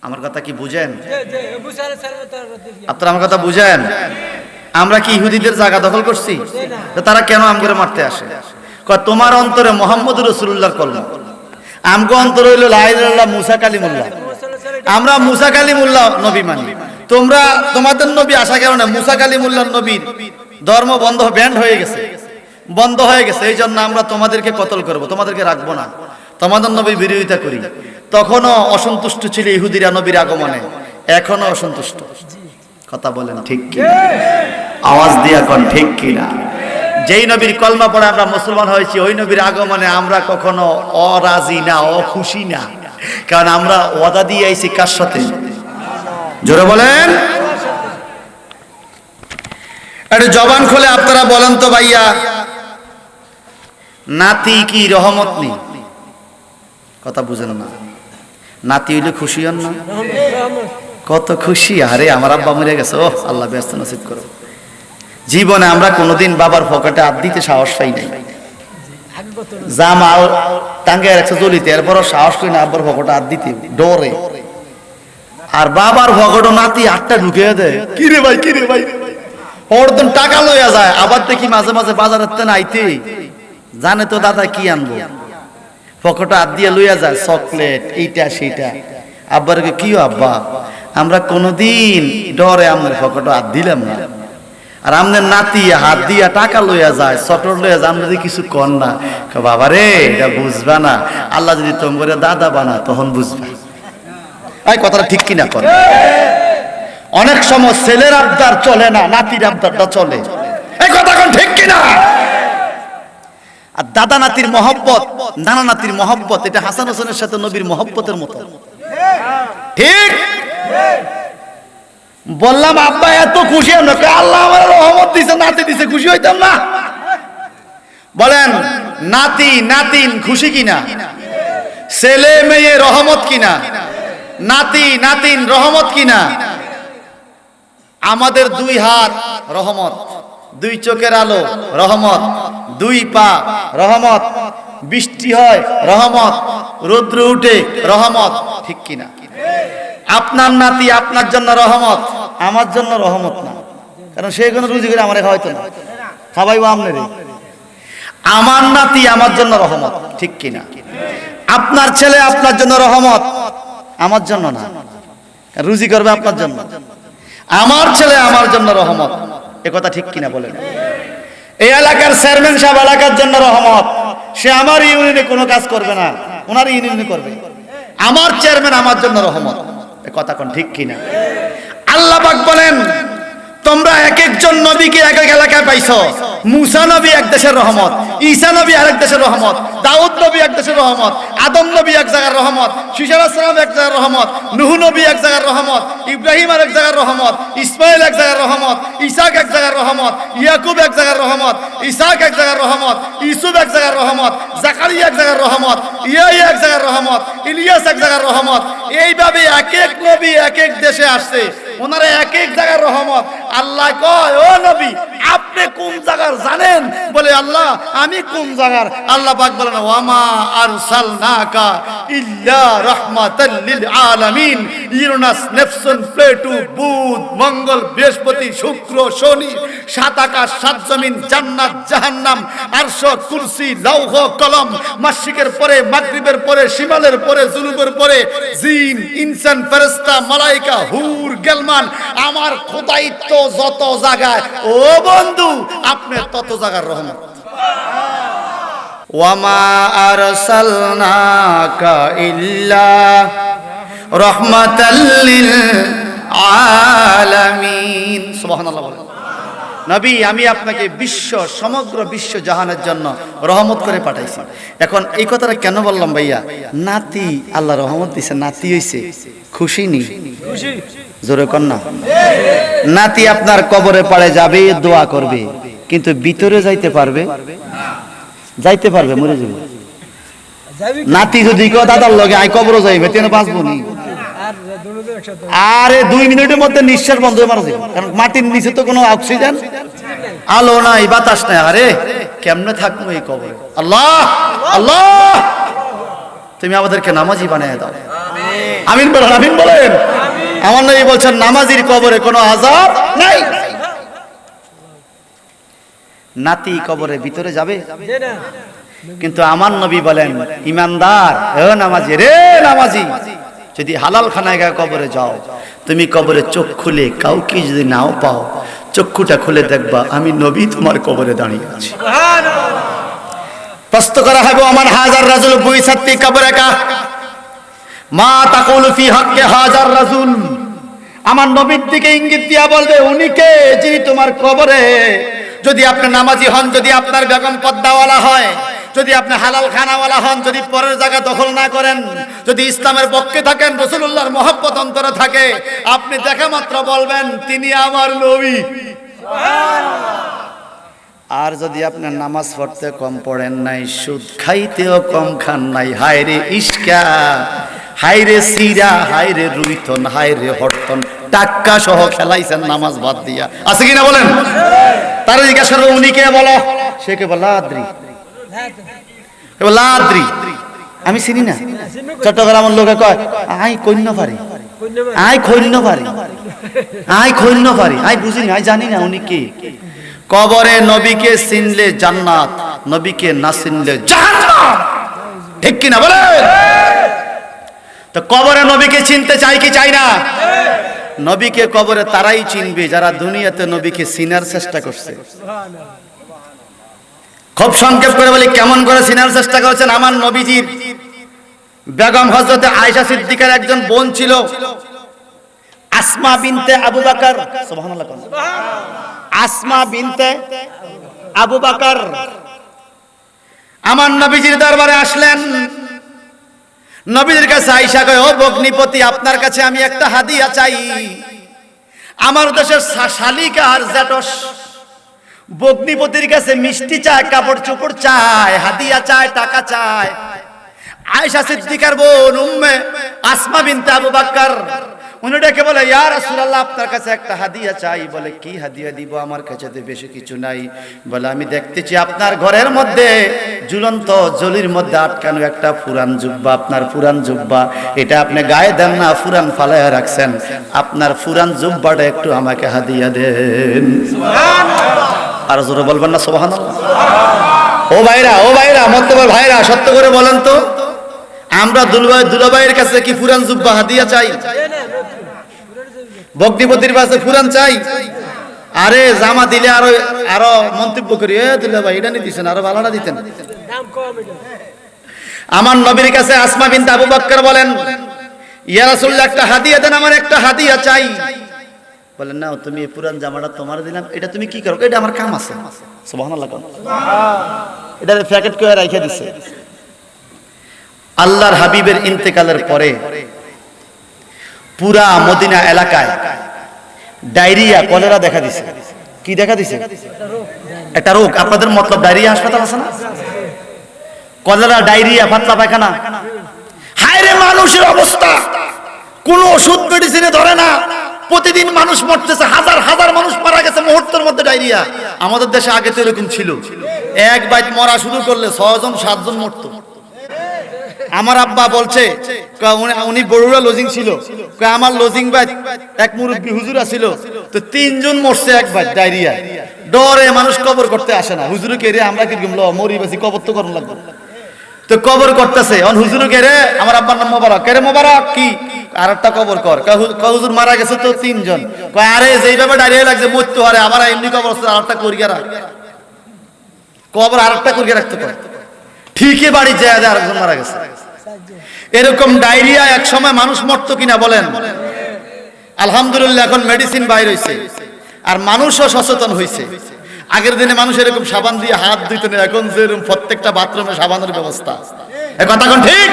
আমার কথা কি বুঝেন? আপনারা আমার কথা বুঝেন? আমরা কি ইহুদিদের জায়গা দখল করছি? তারা কেন আমগরে মারতে আসে? তোমার অন্তরে মুহাম্মদ রাসূলুল্লাহর কলমা, আমগো অন্তরে হইল লা ইলাহা ইল্লাল্লাহ মুসা কালিমুল্লাহ। আমরা মুসা কালিমুল্লাহ নবী মানি, তোমরা তোমাদের নবী আসা কারণে মুসা কালিমুল্লাহ নবীর ধর্ম বন্ধ, ব্যান্ড হয়ে গেছে, বন্ধ হয়ে গেছে। এই জন্য আমরা তোমাদেরকে কতল করব, তোমাদেরকে রাখবো না, তোমাদের নবীর বিরোধিতা করি। তখনও অসন্তুষ্ট ছিল ইহুদিরা নবীর আগমনে, এখনো অসন্তুষ্ট। কথা বলেন ঠিক কি? আওয়াজ দিয়া কোন ঠিক কি না? যেই নবীর কলমা পড়ে আমরা মুসলমান হয়েছি, ওই নবীর আগমনে আমরা কখনো অরাজি না, অখুশি না, কারণ আমরা ওয়াদা দিয়ে আইছি কার সাথে? জোরে বলেন। একটু জবান খুলে আপনারা বলেন তো ভাইয়া, নাতি কি রহমত নেই? কথা বুঝেন না? নাতি হইলে খুশি হন না? কত খুশি! আরে আমার আব্বা মরে গেছে, ও আল্লাহ ব্যস্ত নসিব করো। জীবনে আমরা কোনোদিন বাবার পকেটে হাত দিতে সাহস পাই নাই। যা মাল টাঙ্গে রাখছে জলিতে, এরপরও সাহস করি না আব্বার পকেটে হাত দিতে, ডরে। আর বাবার পকেটে নাতি হাতটা ঢুকিয়ে দেয়, কিরে ভাই কিরে ভাই, ওরদম টাকা লইয়া যায়। আবার দেখি মাঝে মাঝে বাজারের তেন আইতে জানে তো দাদা কি আনবো, পকেটে হাত দিয়ে লইয়া যায় চকলেট এইটা সেইটা। আব্বারকে কি আব্বা, আমরা কোনোদিন ডরে আমাদের পকেটে হাত দিলাম না, আর আমাদের নাতি হাত দিয়া টাকা লইয়া যায়, চকলেট লইয়া যায়, আমরা কিছু কর না। বাবা রে, এটা বুঝবা না, আল্লাহ যদি তোমার দাদা বানা তখন বুঝবা। এই কথাটা ঠিক কিনা কর? অনেক সময় ছেলের আবদার চলে না, নাতির আবদারটা চলে। এই কথা কোন ঠিক কিনা? আর দাদা নাতির মহব্বত, নানা নাতির মহব্বত, এটা হাসান হোসেনের সাথে নবীর মহব্বতের মতো। ঠিক বললাম? আব্বা এত খুশি, আল্লাহ আমার রহমত দিছে, নাতি দিছে, খুশি হইতাম না? বলেন নাতি নাতিন খুশি কিনা? ছেলে মেয়ে রহমত কিনা? নাতি নাতিন রহমত কিনা? আমাদের দুই হাত রহমত, দুই চোখের আলো রহমত, দুই পা রহমত, বৃষ্টি হয় রহমত, রৌদ্র উঠে রহমত, ঠিক কিনা? আপনার নাতি আপনার জন্য রহমত, আমার জন্য রহমত না, কারণ সে কোনো রুজি করে আমার হয়তো না, সবাই আমনে। আমার নাতি আমার জন্য রহমত, ঠিক কিনা? আপনার ছেলে আপনার জন্য রহমত, আমার জন্য না, রুজি করবে আপনার জন্য। আমার ছেলে আমার জন্য রহমত, এ কথা ঠিক কিনা বলেন? এই এলাকার চেয়ারম্যান সাহেব এলাকার জন্য রহমত, সে আমার ইউনিয়নে কোনো কাজ করবে না, ওনার ইউনিয়নে করবে। আমার চেয়ারম্যান আমার জন্য রহমত, এ কথা কোন ঠিক কিনা? আল্লাহ পাক বলেন, তোমরা এক একজন নবীকে এক এক এলাকায় পাইছো। মুসা নবী এক দেশের রহমত, ঈসা নবী আরেক দেশের রহমত, দাউদ নবী এক দেশের রহমত, আদম নবী এক জায়গার রহমত, শীষ আলাইহিস সালাম এক জায়গার রহমত, নূহ নবী এক জায়গার রহমত, ইব্রাহিম আরেক জায়গার রহমত, ইসমাইল এক জায়গার রহমত, ইসাক এক জায়গার রহমত, ইয়াকুব এক জায়গার রহমত, ইসাক এক জায়গার রহমত, ইউসুফ এক জায়গার রহমত, জাকারিয়া এক জায়গার রহমত, ইয়াহইয়া এক জায়গার রহমত, ইলিয়াস এক জায়গার রহমত। এইভাবে এক এক নবী এক এক দেশে আসছে, ওনারা এক এক জায়গার রহমত। আল্লাহ কয়, ও নবী আপনি কোন জায়গার জানেন? বলে আল্লাহ আমি কোন জায়গার? আল্লাহ পাক বলেন, ওয়ামা আরসালনাকা ইল্লা রাহমাতাল লিল আলামিন। ইউনাস, নেপচুন, প্লেটো, বুধ, মঙ্গল, বৃহস্পতি, শুক্র, শনি, সাত আকাশ, সাত জমিন, জান্নাত, জাহান্নাম, আরশ, কুরসি, লৌহ, কলম, মাশরিকের পরে, মাগরিবের পরে, শিমালের পরে, জুনুবের পরে, জিন, ইনসান, ফেরেশতা, মালায়েকা, হুর, গেলমান, আমার খোদাইত্ব যত জায়গায়, ও বন্ধু আপনি তত জায়গার রহমত। ওয়ামা আরসালনাকা ইল্লা রাহমাতাল লিল আলামিন। সুবহানাল্লাহ বলেন। নবী আমি আপনাকে সমগ্র বিশ্ব জাহানের জন্য রহমত করে পাঠাইছি। এখন এই কথাটা কেন বললাম ভাইয়া? নাতি আল্লাহ রহমত দিছে, নাতি হইছে, খুশি নি? জোরে কর না। নাতি আপনার কবরে পাড়ে যাবে, দোয়া করবে, কিন্তু ভিতরে যাইতে পারবে? যাইতে পারবে? মরে যাবে। নাতি যদি কেউ দাদার লগে আই কবরে যাইবে, তেন বাঁচবো নি? আরে 2 মিনিটের মধ্যে নিঃশ্বাস বন্ধ হয়ে মারা যাবে, কারণ মাটির নিচে তো কোনো অক্সিজেন, আলো নাই, বাতাস নাই। আরে কেমনে থাকবো এই কবরে? আল্লাহ আল্লাহ তুমি আমাদেরকে নামাজি বানিয়ে দাও। আমিন বলেন, আমিন বলেন। আমার নবী বলছেন, নামাজির কবরে কোনো আযাব নাই। নাতি কবরে ভিতরে যাবে, কিন্তু আমার নবী বলেন, ইমানদার ও নামাজি রে নামাজি, যদি হালাল খানায় কবরে যাও, তুমি কবরে চোখ খুলে কাউকে যদি নাও পাও, চক্ষুটা খুলে দেখবা আমি নবী তোমার কবরে দাঁড়িয়ে আছি। প্রশ্ন করা হবে, আমার হাজার রাজুল বুইসাত্তি কবরেকা মা তাকুলু ফি হাক্কি হাজার রাজুল। আমার নবীর দিকে ইঙ্গিত দিয়া বলবে, উনি কে যিনি তোমার কবরে? যদি আপনি নামাজি হন, যদি আপনার বেগম পর্দাওয়ালা হয়, যদি আপনি হালাল খানাওয়ালা হন, যদি পরের জায়গা দখল না করেন, যদি ইসলামের পক্ষে থাকেন, রাসূলুল্লাহর মহব্বত অন্তরে থাকে, আপনি দেখা মাত্র বলবেন তিনি আমার নবী। আর যদি আপনার নামাজ পড়তে কম পড়েন নাই, সুদ খাইতেও কম খান নাই, হায় রে ইস্কা, হায় রে সিরা, হায় রে রুইতন, হায় রে হরতন, টাক্কা সহ খেলাইছেন নামাজ বাদ দিয়া, আছে কিনা বলেন? তারা জিজ্ঞাসা করবো উনি কে বলো, সে কে বল লাদ্রি, লাদ্রি আমি চিনি না। চট্টগ্রামের লোকে কয় আই কইন্য পারি, আই খৈন্য পারি, আই খৈন্য পারি, আই বুঝি না, আই জানি না উনি কে। কবরে নবীকে চিনলে জান্নাত, নবীকে না চিনলে জাহান্নাম, ঠিক কিনা বলে? তো কবরে নবীকে চিনতে চাই কি চাই না? নবীকে কবরে তারাই চিনবে যারা দুনিয়াতে নবীকে চিনার চেষ্টা করছে। খুব সংক্ষেপ করে বলি কেমন করে চিনার চেষ্টা করেছেন। আমার নবীজির বেগম হযরতে আয়েশা সিদ্দিকার একজন বোন ছিল, আসমা বিনতে আবু বকর, সুবহানাল্লাহ, আসমা বিনতে আবু বকর আমার নবীজির দরবারে আসলেন। নবীজির কাছে আয়েশা কয়, ও ভগ্নিপতি, আপনার কাছে আমি একটা হাদিয়া চাই। আমার দেশের শালিকা আর জেঠস ভগ্নিপতির কাছে মিষ্টি চায়, কাপড় চোপড় চায়, হাদিয়া চায়, টাকা চায়। আয়েশা সিদ্দিকার বোন উম্মে আসমা বিনতে আবু বকর উনি ডেকে বলে, ইয়া রাসূলুল্লাহ, আপনার কাছে একটা হাদিয়া চাই। বলে, কি হাদিয়া দিব? আমার কাছে তো বেশি কিছু নাই। বলে, আমি দেখতেছি আপনার ঘরের মধ্যে ঝুলন্ত জলির মধ্যে আটকানো একটা পুরান জুব্বা, আপনার পুরান জুব্বা, এটা আপনি গায়ে দেন না, পুরান ফালায়া রাখছেন, আপনার পুরান জুব্বাটা একটু আমাকে হাদিয়া দেন। সুবহানাল্লাহ, আর জোরে বলবেন না সুবহানাল্লাহ? ও ভাইরা, ও ভাইরা, মতলবের ভাইরা, সত্য করে বলেন তো, আমরা দুলাভাইয়ের কাছে কি পুরান জুব্বা হাদিয়া চাই? ভগ্নিপতির কাছে পুরান চাই? আরে জামা দিলে আরো মন্তব্য করি, এ দুলাভাই এটা নিয়ে দিছেন, আরো ভালোটা দিতেন। আমার নবীর কাছে আসমা বিনতে আবু বকর বলেন, ইয়া রাসূলুল্লাহ, একটা হাদিয়া দেন, আমার একটা হাদিয়া চাই। বলেন, না তুমি এই পুরান জামাটা তোমার দিলাম, এটা তুমি কি করো? এটা আমার কাম আছে। সুবহানাল্লাহ, এটা প্যাকেট করে রাইখা দিছে। আল্লাহর হাবিবের ইন্তেকালের পরে পুরা মদিনা এলাকায় ডায়রিয়া, কলেরা দেখা দিছে। কি দেখা দিছে? একটা রোগ। আপনাদের মতলব ডায়রিয়া হাসপাতাল আছে না? কলেরা, ডায়রিয়া, পাতলা পায়খানা। হায় রে মানুষের অবস্থা, কোন ওষুধ মেডিসিনে ধরে না, প্রতিদিন মানুষ মরতেছে, হাজার হাজার মানুষ মারা গেছে মুহূর্তের মধ্যে ডায়রিয়া। আমাদের দেশে আগে তো এরকম ছিল, এক বাইত মরা শুরু করলে 6 জন 7 জন মরতো। আমার আব্বা বলছে, উনি বড়ুরা লজিং ছিল, আমার লজিং বাইত এক মুরব্বী হুজুর আছিল, তো 3 জন মরছে এক বাইত ডায়রিয়া। ডরে মানুষ কবর করতে আসে না। হুজুরকে রে আমরা কিরকম মরি বেশি, কবর তো করুন লাগবে, তো কবর করতেছে। হুজুরকে রে, আমার আব্বার নাম মোবারক, কে রে মোবারক, কি আর একটা কবর কর। হুজুর মারা গেছে তো 3 জন। আরে যেইভাবে ডায়রিয়া লাগছে মরতে পারে, আবার এমনি কবর আর একটা করিয়া রাখ, কবর আর একটা করিয়া রাখতে পারে, ঠিকই বাড়ি যায় আরেকজন মারা গেছে। এরকম ডায়রিয়া এক সময় মানুষ মরতো কিনা বলেন? আলহামদুলিল্লাহ এখন মেডিসিন বাইর হইছে আর মানুষও সচেতন হইছে। আগের দিনে মানুষ এরকম সাবান দিয়ে হাত ধুইত না, এখন যেরকম প্রত্যেকটা বাথরুমে সাবানের ব্যবস্থা। এ কথা কোন ঠিক?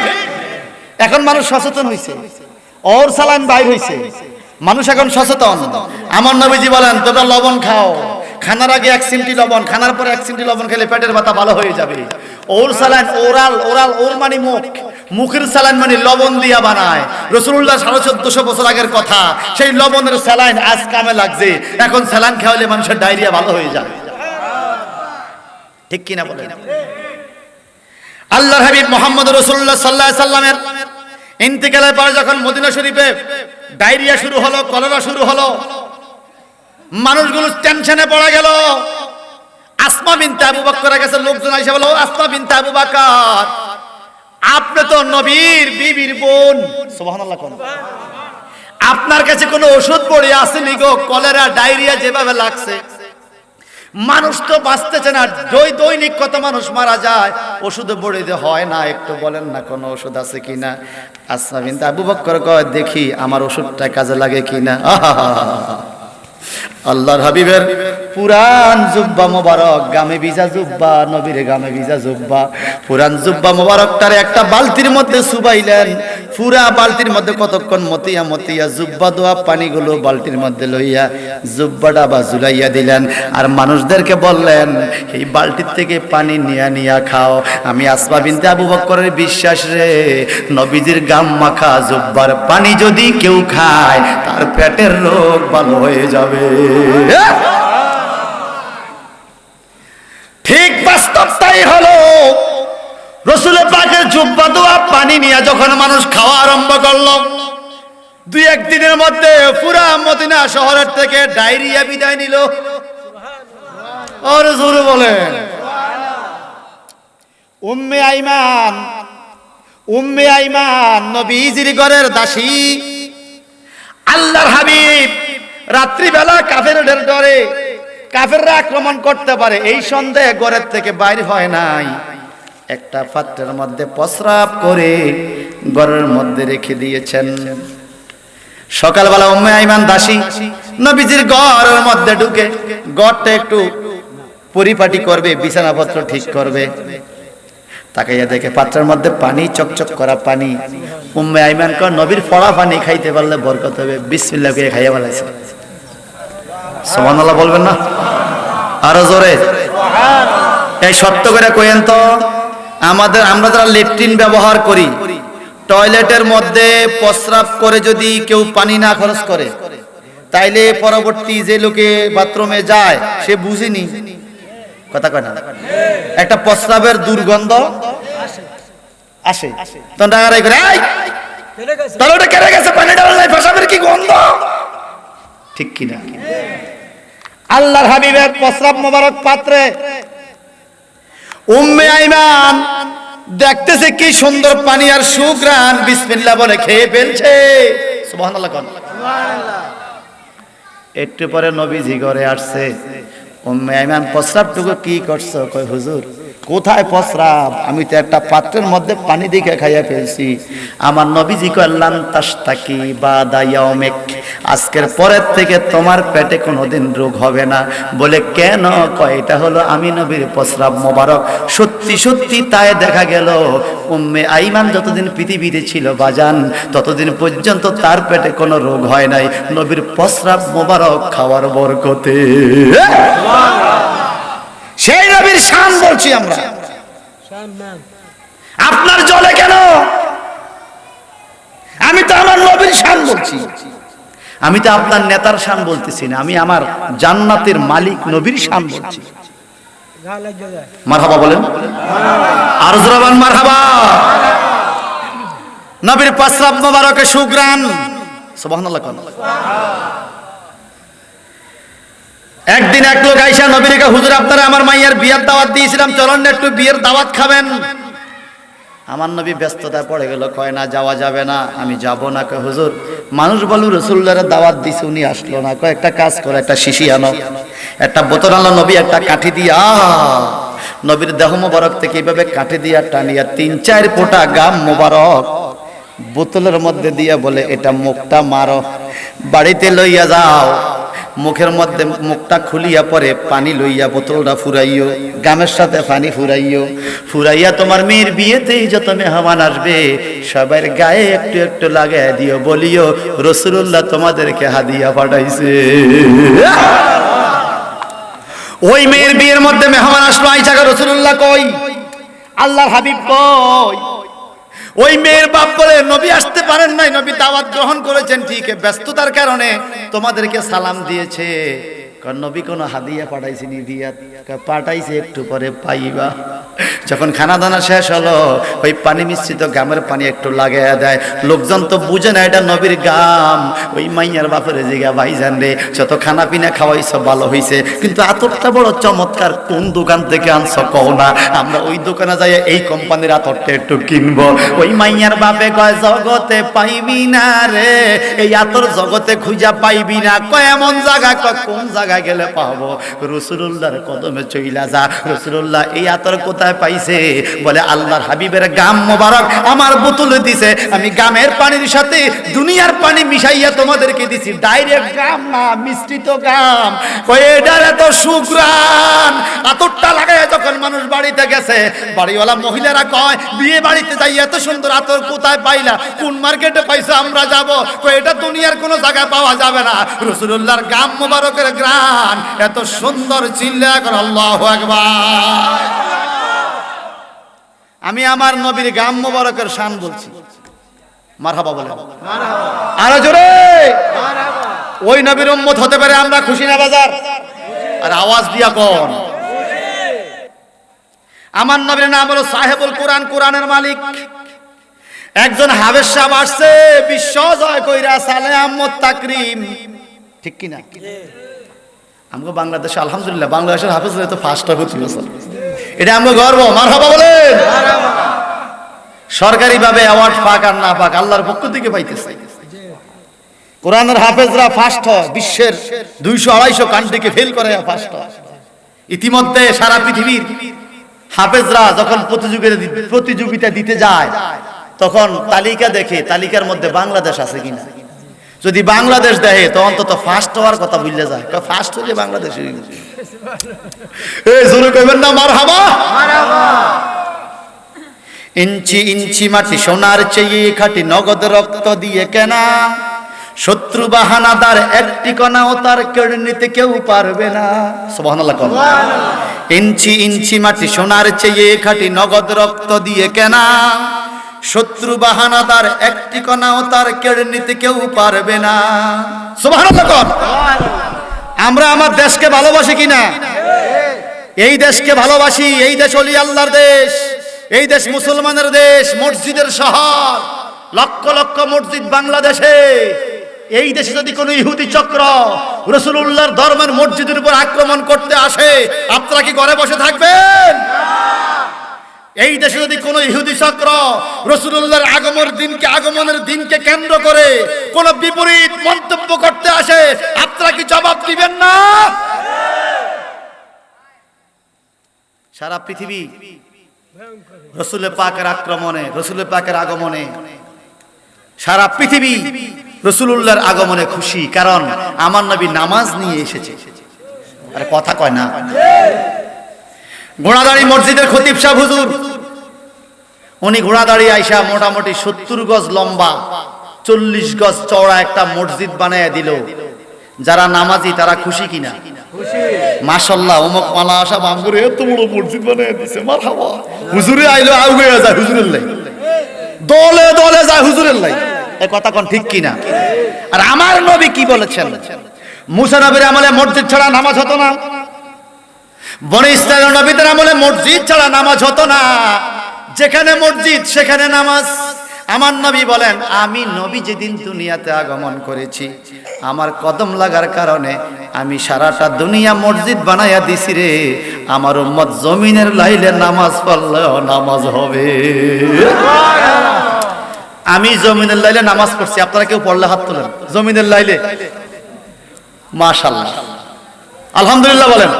এখন মানুষ সচেতন হইছে, ওর সালান বাইর হইছে, মানুষ এখন সচেতন। আমার নবীজি বলেন, তোমরা লবণ খাও, খানার আগে 1 চিমটি লবণ, খানার পরে 1 চিমটি লবণ খেলে পেটের ব্যথা ভালো হয়ে যাবে। ওর সালান, ওরাল, ওরাল, ওর মানে মুখ, মুখের সালান মানে লবণ দিয়া বানায়। রাসূলুল্লাহ 1450 বছর আগের কথা, সেই লবণের সালান আজ কামে লাগছে। এখন সালান খাওয়ালে মানুষের ডায়রিয়া ভালো হয়ে যায়, ঠিক কিনা বলেন? আল্লাহর হাবিব মুহাম্মদ রাসূলুল্লাহ সাল্লাল্লাহু আলাইহি সাল্লামের ইন্তেকালের পর যখন মদিনা শরীফে ডায়রিয়া শুরু হলো, কলেরা শুরু হলো, মানুষগুলো টেনশনে পড়ে গেল। আসমা বিনতে আবু বকরের কাছে লোকজন আইসা বলল, আসমা বিনতে আবু বকর, আপনি তো নবীর বিবির বোন, সুবহানাল্লাহ, আপনার কাছে কোনো ওষুধ পড়ে আসেনি গো? কলেরা, ডায়রিয়া যেভাবে লাগছে, মানুষ তো বাঁচতেছে না, দৈনিক কত মানুষ মারা যায়, ওষুধে পড়ে যে হয় না, একটু বলেন না কোন ওষুধ আছে কিনা? আসমা বিনতে আবু বকর কয়, দেখি আমার ওষুধটা কাজে লাগে কিনা। আল্লাহর হাবিবের পুরান জুব্বা মোবারক, গামে ভিজা জুব্বা, নবীর গামে ভিজা জুব্বা, পুরান জুব্বা মোবারকটারে একটা বালতির মধ্যে চুবাইলেন, পুরা বালতির মধ্যে কতক্ষণ মতিয়া মতিয়া জুব্বা দোয়া পানিগুলো বালতির মধ্যে লইয়া জুব্বাটা বা ঝুলাইয়া দিলেন আর মানুষদেরকে বললেন এই বালতির থেকে পানি নিয়া নিয়া খাও। আমি আসমা বিনতে আবু বকরের বিশ্বাস রে, নবীজির গাম মাখা জুব্বার পানি যদি কেউ খায় তার পেটের রোগ ভালো হয়ে যাবে। ঠিক বাস্তব তাই হলো। রসুল পাকের জুব্বা দোয়া পানি নিয়ে যখন মানুষ খাওয়া আরম্ভ করলো, দুই একদিনের মধ্যে পুরা মদিনা শহরের থেকে ডায়রিয়া বিদায় নিল। আর জোরে বলেন উম্মে আইমান নবীজির ঘরের দাসী, আল্লাহর হাবিব রাত্রিবেলা কাফেরদের ডরে কাফেররা আক্রমণ করতে পারে এই সন্দেহে ঘরের থেকে বাইর হয় নাই। একটা পাত্রের মধ্যে প্রস্রাব করে ঘরের মধ্যে রেখে দিয়েছেন। সকালবেলা উম্মে আইমান দাসী নবীজির ঘরের মধ্যে ঢুকে ঘরটা একটু পরিপাটি করবে, বিছানাপত্র ঠিক করবে। তাকাইয়া দেখে পাত্রের মধ্যে পানি, চকচক করা পানি। উম্মে আইমান কর নবীর ফড়া পানি খাইতে পারলে বরকত হবে, বিসমিল্লাহ করে খাইয়া বলাইছে। সুবহানাল্লাহ বলবেন না? আরো জোরে। এই সত্য করে কইেন তো, আমরা যারা লেট্রিন ব্যবহার করি, টয়লেটের মধ্যে প্রস্রাব করে যদি কেউ পানি না খরচ করে, তাইলে পরবর্তী যে লোকে বাথরুমে যায় সে বুঝিনি, কথা কয় না, একটা প্রস্রাবের দুর্গন্ধ আসে, তখন ডাকারাই করে তাহলে ওটা কেড়ে গেছে, পানিটা প্রস্রাবের কি গন্ধ, ঠিক কিনা? আল্লাহর হাবিবের প্রস্রাব মোবারক পাত্রে উম্মে আইমান দেখতেছে কি সুন্দর পানি আর সুঘ্রাণ, বিসমিল্লাহ বলে খেয়ে ফেলছে। সুবহানাল্লাহ কোন। একটু পরে নবীজি ঘরে আসছে। উম্মে আইমান প্রস্রাবটুকু কি করছো? কয় হুজুর কোথায় প্রস্রাব, আমি তো একটা পাত্রের মধ্যে পানি দিকে খাইয়া ফেলছি। আমার নবীজি কয় লান তাশতাকি বাদা ইয়াউমিক, আজকের পরের থেকে তোমার পেটে কোনোদিন রোগ হবে না। বলে কেন? কয় এটা হলো আমি নবীর প্রস্রাব মোবারক। সত্যি সত্যি তাই দেখা গেল উম্মে আইমান যতদিন পৃথিবীতে ছিল বাজান, ততদিন পর্যন্ত তার পেটে কোনো রোগ হয় নাই, নবীর প্রস্রাব মোবারক খাওয়ার বরকতে। সেই নবীর শান বলছি আমরা। আপনার জলে কেন? আমি তো আমার নবীর শান বলছি, আমি তো আপনার নেতার শান বলতেছি না, আমি আমার জান্নাতের মালিক নবীর শান বলছি। মারহাবা বলেন, আর জোরাবান মারহাবা। নবীর প্রস্রাব মোবারকে সুঘ্রাণ, সুবহানাল্লাহ। একদিন এক লোক আইসা নবীর কাছে, হুজুর আপনারা আমার মাইয়ার বিয়ের দাওয়াত দিয়েছিলাম, চলুন না একটু বিয়ের দাওয়াত খাবেন। আমার নবী ব্যস্ততায় পড়ে গেল, কয় না যাওয়া যাবে না, আমি যাব না। কয় হুজুর মানুষ বলু রাসূলুল্লাহর দাওয়াত দিছে, উনি আসলো না। কয় একটা কাজ করো, একটা শিশি আনো, একটা বোতল আনো। নবী একটা কাঠি দিয়া নবীর দেহ মোবারক থেকে এইভাবে কাঠি দিয়া টানিয়া 3-4 ফোঁটা গাম মোবারক বোতলের মধ্যে দিয়া বলে এটা মুখটা মারো, বাড়িতে লইয়া যাও, মুখের মধ্যে মুখটা খুলিয়া পরে পানি লইয়া বোতলটা ফুরাইও, গামের সাথে পানি ফুরাইয়া তোমার মেয়ের বিয়েতেই যত মেহমান আসবে সবার গায়ে একটু একটু লাগাই দিও, বলিও রাসূলুল্লাহ তোমাদেরকে হাদিয়া পাঠাইছে। ওই মেয়ের বিয়ের মধ্যে মেহমান আসলো, আইসা রাসূলুল্লাহ কই, আল্লাহর হাবিব কই? ওই মেয়ের বাপ বলে নবী আসতে পারেন নাই, নবী দাওয়াত গ্রহণ করেছেন ঠিক, ব্যস্ততার কারণে তোমাদেরকে সালাম দিয়েছে। নবী কোনো হাদিয়া পাঠাইছিনি? দিয়া পাঠাইছে, একটু পরে পাইবা। যখন খানা দানা শেষ হলো, ওই পানি মিশ্রিত গামের পানি একটু লাগাইয়া দেয়। লোকজন তো বুঝে না এটা নবীর গাম। ওই মাইয়ার বাপের জিগা, ভাইজান রে যত খানা পিনা খাওয়াইছ ভালো হইছে, কিন্তু আতরটা বড় চমৎকার, কোন দোকান থেকে আনছ কও না, আমরা ওই দোকানে যাই এই কোম্পানির আতরটা একটু কিনবো। ওই মাইয়ার বাপে কয় জগতে পাইবি না রে, এই আতর জগতে খুঁজা পাইবি না। কয় এমন জায়গা, কয় কোন জায়গা গেলে পাবো? রাসূলুল্লাহর কদমে চইলা যা। রাসূলুল্লাহ এই আতর কোথায় পাইছে? বলে আল্লাহর হাবিবের গাম মোবারক আমার বোতলে দিছে, আমি গামের পানির সাথে দুনিয়ার পানি মিশাইয়া তোমাদেরকে দিছি, ডাইরেক্ট গাম না, মিশ্রিত গাম। কয় এটার এত সুঘ্রাণ, আতরটা লাগাইয়া যখন মানুষ বাড়িতে গেছে, বাড়িওয়ালা মহিলারা কয় বিয়ে বাড়িতে যাই এত সুন্দর আতর কোথায় পাইলা, কোন মার্কেটে পাইছো, আমরা যাব। কয় এটা দুনিয়ার কোনো জায়গায় পাওয়া যাবে না, রাসূলুল্লাহর গাম মোবারকের ঘ্রাণ এত সুন্দর, চিল্লা করে আল্লাহু আকবার। আমি আমার নবীর গাম মোবারকের শান বলছি, মারহাবা বলেন, আরো জোরে। ওই নবীর উম্মত হতে পারে আমরা খুশি না বাজার? আর আওয়াজ দিয়া কোন? আমার নবীর নাম হলো সাহেবুল কোরআন, কোরআনের মালিক। একজন হাফেজ সাহেব আসছে বিশ্ব জয় কইরা সালে আহমদ তাকরিম, ঠিক কি না? আমগো বাংলাদেশে আলহামদুলিল্লাহ বাংলাদেশের হাফেজরা তো ফার্স্ট হচ্ছে বছর, এটা আমগো গর্ব, মারহাবা বলেন। সরকারি ভাবে অ্যাওয়ার্ড পাক আর না পাক আল্লাহর পক্ষ থেকে পাইতেছে। কোরআনের হাফেজরা ফার্স্ট হয়, বিশ্বের 200-250 কান্ট্রিকে ফেল করে ফার্স্ট হয়। ইতিমধ্যে সারা পৃথিবীর হাফেজরা যখন প্রতিযোগিতা দিতে যায় তখন তালিকা দেখে, তালিকার মধ্যে বাংলাদেশ আছে কিনা। যদি বাংলাদেশ দেখে তো অন্তত ফার্স্ট হওয়ার কথা ভুলে যায়, ফার্স্ট হলে বাংলাদেশ হয়ে গেছে। এই জোরে কইবেন না মারহাবা? ইঞ্চি ইঞ্চি মাটি সোনার চেয়ে খাঁটি, নগদ রক্ত দিয়ে কেনা, শত্রু বাহানাদার একটি কণাও তার কেড়ে নিতে কেউ পারবে না। সুবহানাল্লাহ। ইঞ্চি ইঞ্চি মাটি সোনার চেয়ে খাঁটি, নগদ রক্ত দিয়ে কেনা, শত্রু বাহানাদার একটি কণাও তার কেড়ে নিতে কেউ পারবে না। সুবহানাল্লাহ। আমরা আমার দেশকে ভালোবাসি কিনা? এই দেশকে ভালোবাসি। এই দেশ ওলি আল্লাহর দেশ, এই দেশ মুসলমানের দেশ, মসজিদের শহর, লক্ষ লক্ষ মসজিদ বাংলাদেশে। এই দেশে যদি কোনো ইহুদি চক্র রাসূলুল্লাহর ধর্মের মসজিদের উপর আক্রমণ করতে আসে, আপনারা কি ঘরে বসে থাকবেন? এই দেশে যদি কোনো ইহুদি চক্র রাসূলুল্লাহর আগমনের দিনকে কেন্দ্র করে কোনো বিপরীত মন্তব্য করতে আসে, আপনারা কি জবাব দিবেন না? সারা পৃথিবী রাসূলের পাকের আক্রমণে, রাসূলের পাকের আগমনে, সারা পৃথিবী রাসূলুল্লাহর আগমনে খুশি, কারণ আমার নবী নামাজ নিয়ে এসেছে। আরে কথা কয় না? ঘোড়াদাড়ি মসজিদের খতিব সাহেব হুজুর, উনি ঘোড়াদাড়ি আইসা মোটামুটি 70 গজ লম্বা 40 গজ চওড়া একটা মসজিদ বানায় দিল। যারা নামাজি তারা খুশি কিনা? মাশাআল্লাহ, অমুক মালা আসা বামগুরে এত বড় মসজিদ বানায় দিছে, মারহাবা। হুজুরে আইলো আউগে যায় হুজুরের লাই, দলে দলে যায় হুজুরের লাই। এই কথা কোন ঠিক কিনা? আর আমার নবী কি বলেছেন? মুসা নবীর আমলে মসজিদ ছাড়া নামাজ হতো না, বনি ইসরাইল নবীদের আমলে মসজিদ ছাড়া নামাজ হতো না। যেখানে মসজিদ সেখানে নামাজ। আমার নবী বলেন, আমি নবী যেদিন দুনিয়াতে আগমন করেছি, আমার কদম লাগার কারণে আমি সারাটা দুনিয়া মসজিদ বানাইয়া দিছি রে। আমার উম্মত জমিনের লাইলে নামাজ পড়লেও নামাজ হবে। আমি জমিনের লাইলে নামাজ পড়ছি, আপনারা কেউ পড়লে হাত তোলেন। জমিনের লাইলে, মাশাআল্লাহ, আলহামদুলিল্লাহ বলেন।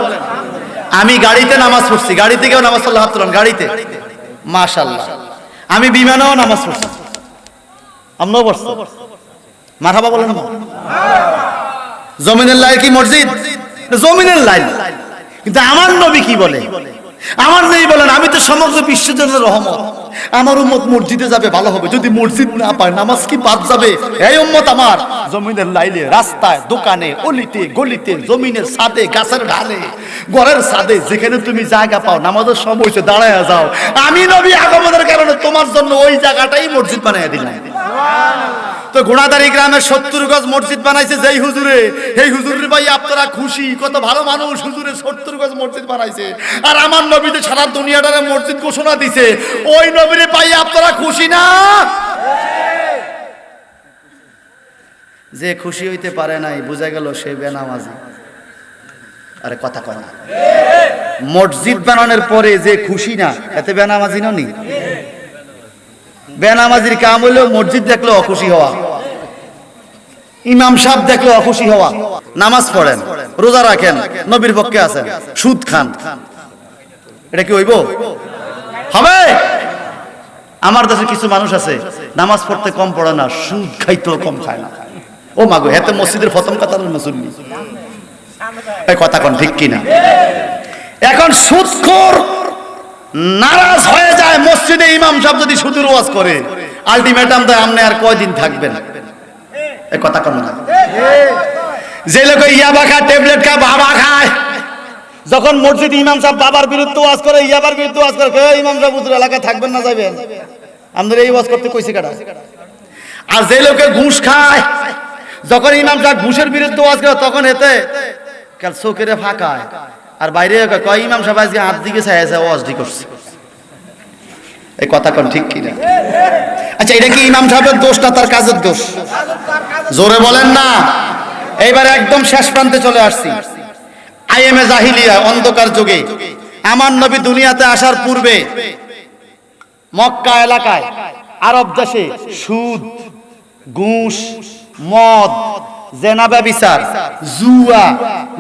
আমি গাড়িতে নামাজ পড়ছি, গাড়িতে কেউ নামাজ পড়লে হাত তোলেন। গাড়িতে, মাশাআল্লাহ। আমি বিমানেও নামাজ পড়ছি, আমরাও পড়ছি, মারহাবা বলেন না? জমিনের লাইল কি মসজিদ? জমিনের লাইল। কিন্তু আমার নবী কি বলে? আমার নবী বলেন, আমি তো সমগ্র বিশ্বের জন্য রহমত। আমার উম্মত মসজিদে যাবে ভালো হবে, যদি মসজিদ না পায় নামাজ কি বাদ যাবে? এই উম্মত আমার জমিনের লাইলে, রাস্তায়, দোকানে, অলিতে গলিতে, জমিনের ছাদে, গাছের ঢালে, ঘরের ছাদে, যেখানে তুমি জায়গা পাও নামাজের সময় হয়েছে দাঁড়ায় যাও। আমি নবী আগমনের কারণে তোমার জন্য ওই জায়গাটাই মসজিদ বানায় দিলাম। তো ঘোড়াদাড়ি গ্রামের 70 গজ মসজিদ বানাইছে যেই হুজুরে, এই হুজুরের ভাই আপনারা খুশি? কত ভালো মানুষ, হুজুরে 70 গজ মসজিদ বানাইছে। আর আমার নবীতে সারা দুনিয়াটারে মসজিদ ঘোষণা দিছে, ওই নবীরে পাই আপনারা খুশি না? যে খুশি হইতে পারে নাই, বুঝা গেল সে বেনামাজি। আরে কথা কয় না? মসজিদ বানানোর পরে যে খুশি না, এতে বেনামাজি ননি? বেনামাজির কাম হইলো মসজিদ দেখলে অখুশি হওয়া, ইমাম সাহেব দেখলে অখুশি হওয়া। নামাজ পড়েন, রোজা রাখেন, নবীর পক্ষে আছেন, সুদ খান, এটা কি হইব? হবে? আমার দেশে কিছু মানুষ আছে নামাজ পড়তে কম পড়ে না, সুদ খাইতেও কম খায় না। ও মাগো, এতে মসজিদের প্রথম কাতারের মুসল্লি। এই কথা কোন ঠিক কিনা? এখন সুদখোর নারাজ হয়ে যায় মসজিদে ইমাম সাহেব যদি সুদূর ওয়াজ করে, আলটিমেটাম দেয় আপনি আর কয়দিন থাকবেন, এই কথা কম না। যে লোক ইয়াবা খায়, ট্যাবলেট খায়, বাবা খায়, যখন মসজিদে ইমাম সাহেব বাবার বিরুদ্ধে ওয়াজ করে, ইয়াবার বিরুদ্ধে ওয়াজ করে, ইমাম সাহেব হুজুর এলাকায় থাকবেন না যাবেন, আমাদের এই ওয়াজ করতে কইছে কাটা। আর যে লোকে ঘুষ খায়, যখন ইমাম সাহেব ঘুষের বিরুদ্ধে ওয়াজ করে, তখন এতে কাল চোখের ফাঁকায়, আর বাইরে কয় ইমাম সাহেব আজকে হাত দিকে চাইছে ওয়াজটি করছে। এই কথা কোন ঠিক কিনা? আচ্ছা, এটা কি ইমাম সাহেবের দোষ না তার কাজের দোষ? জোরে বলেন না। এইবার একদম শেষ প্রান্তে চলে আসছি। আইএমএ জাহিলিয়া, অন্ধকার যুগে আমার নবী দুনিয়াতে আসার পূর্বে মক্কা এলাকায়, আরব দেশে সুদ, ঘুষ, মদ, জেনা ব্যভিচার, জুয়া,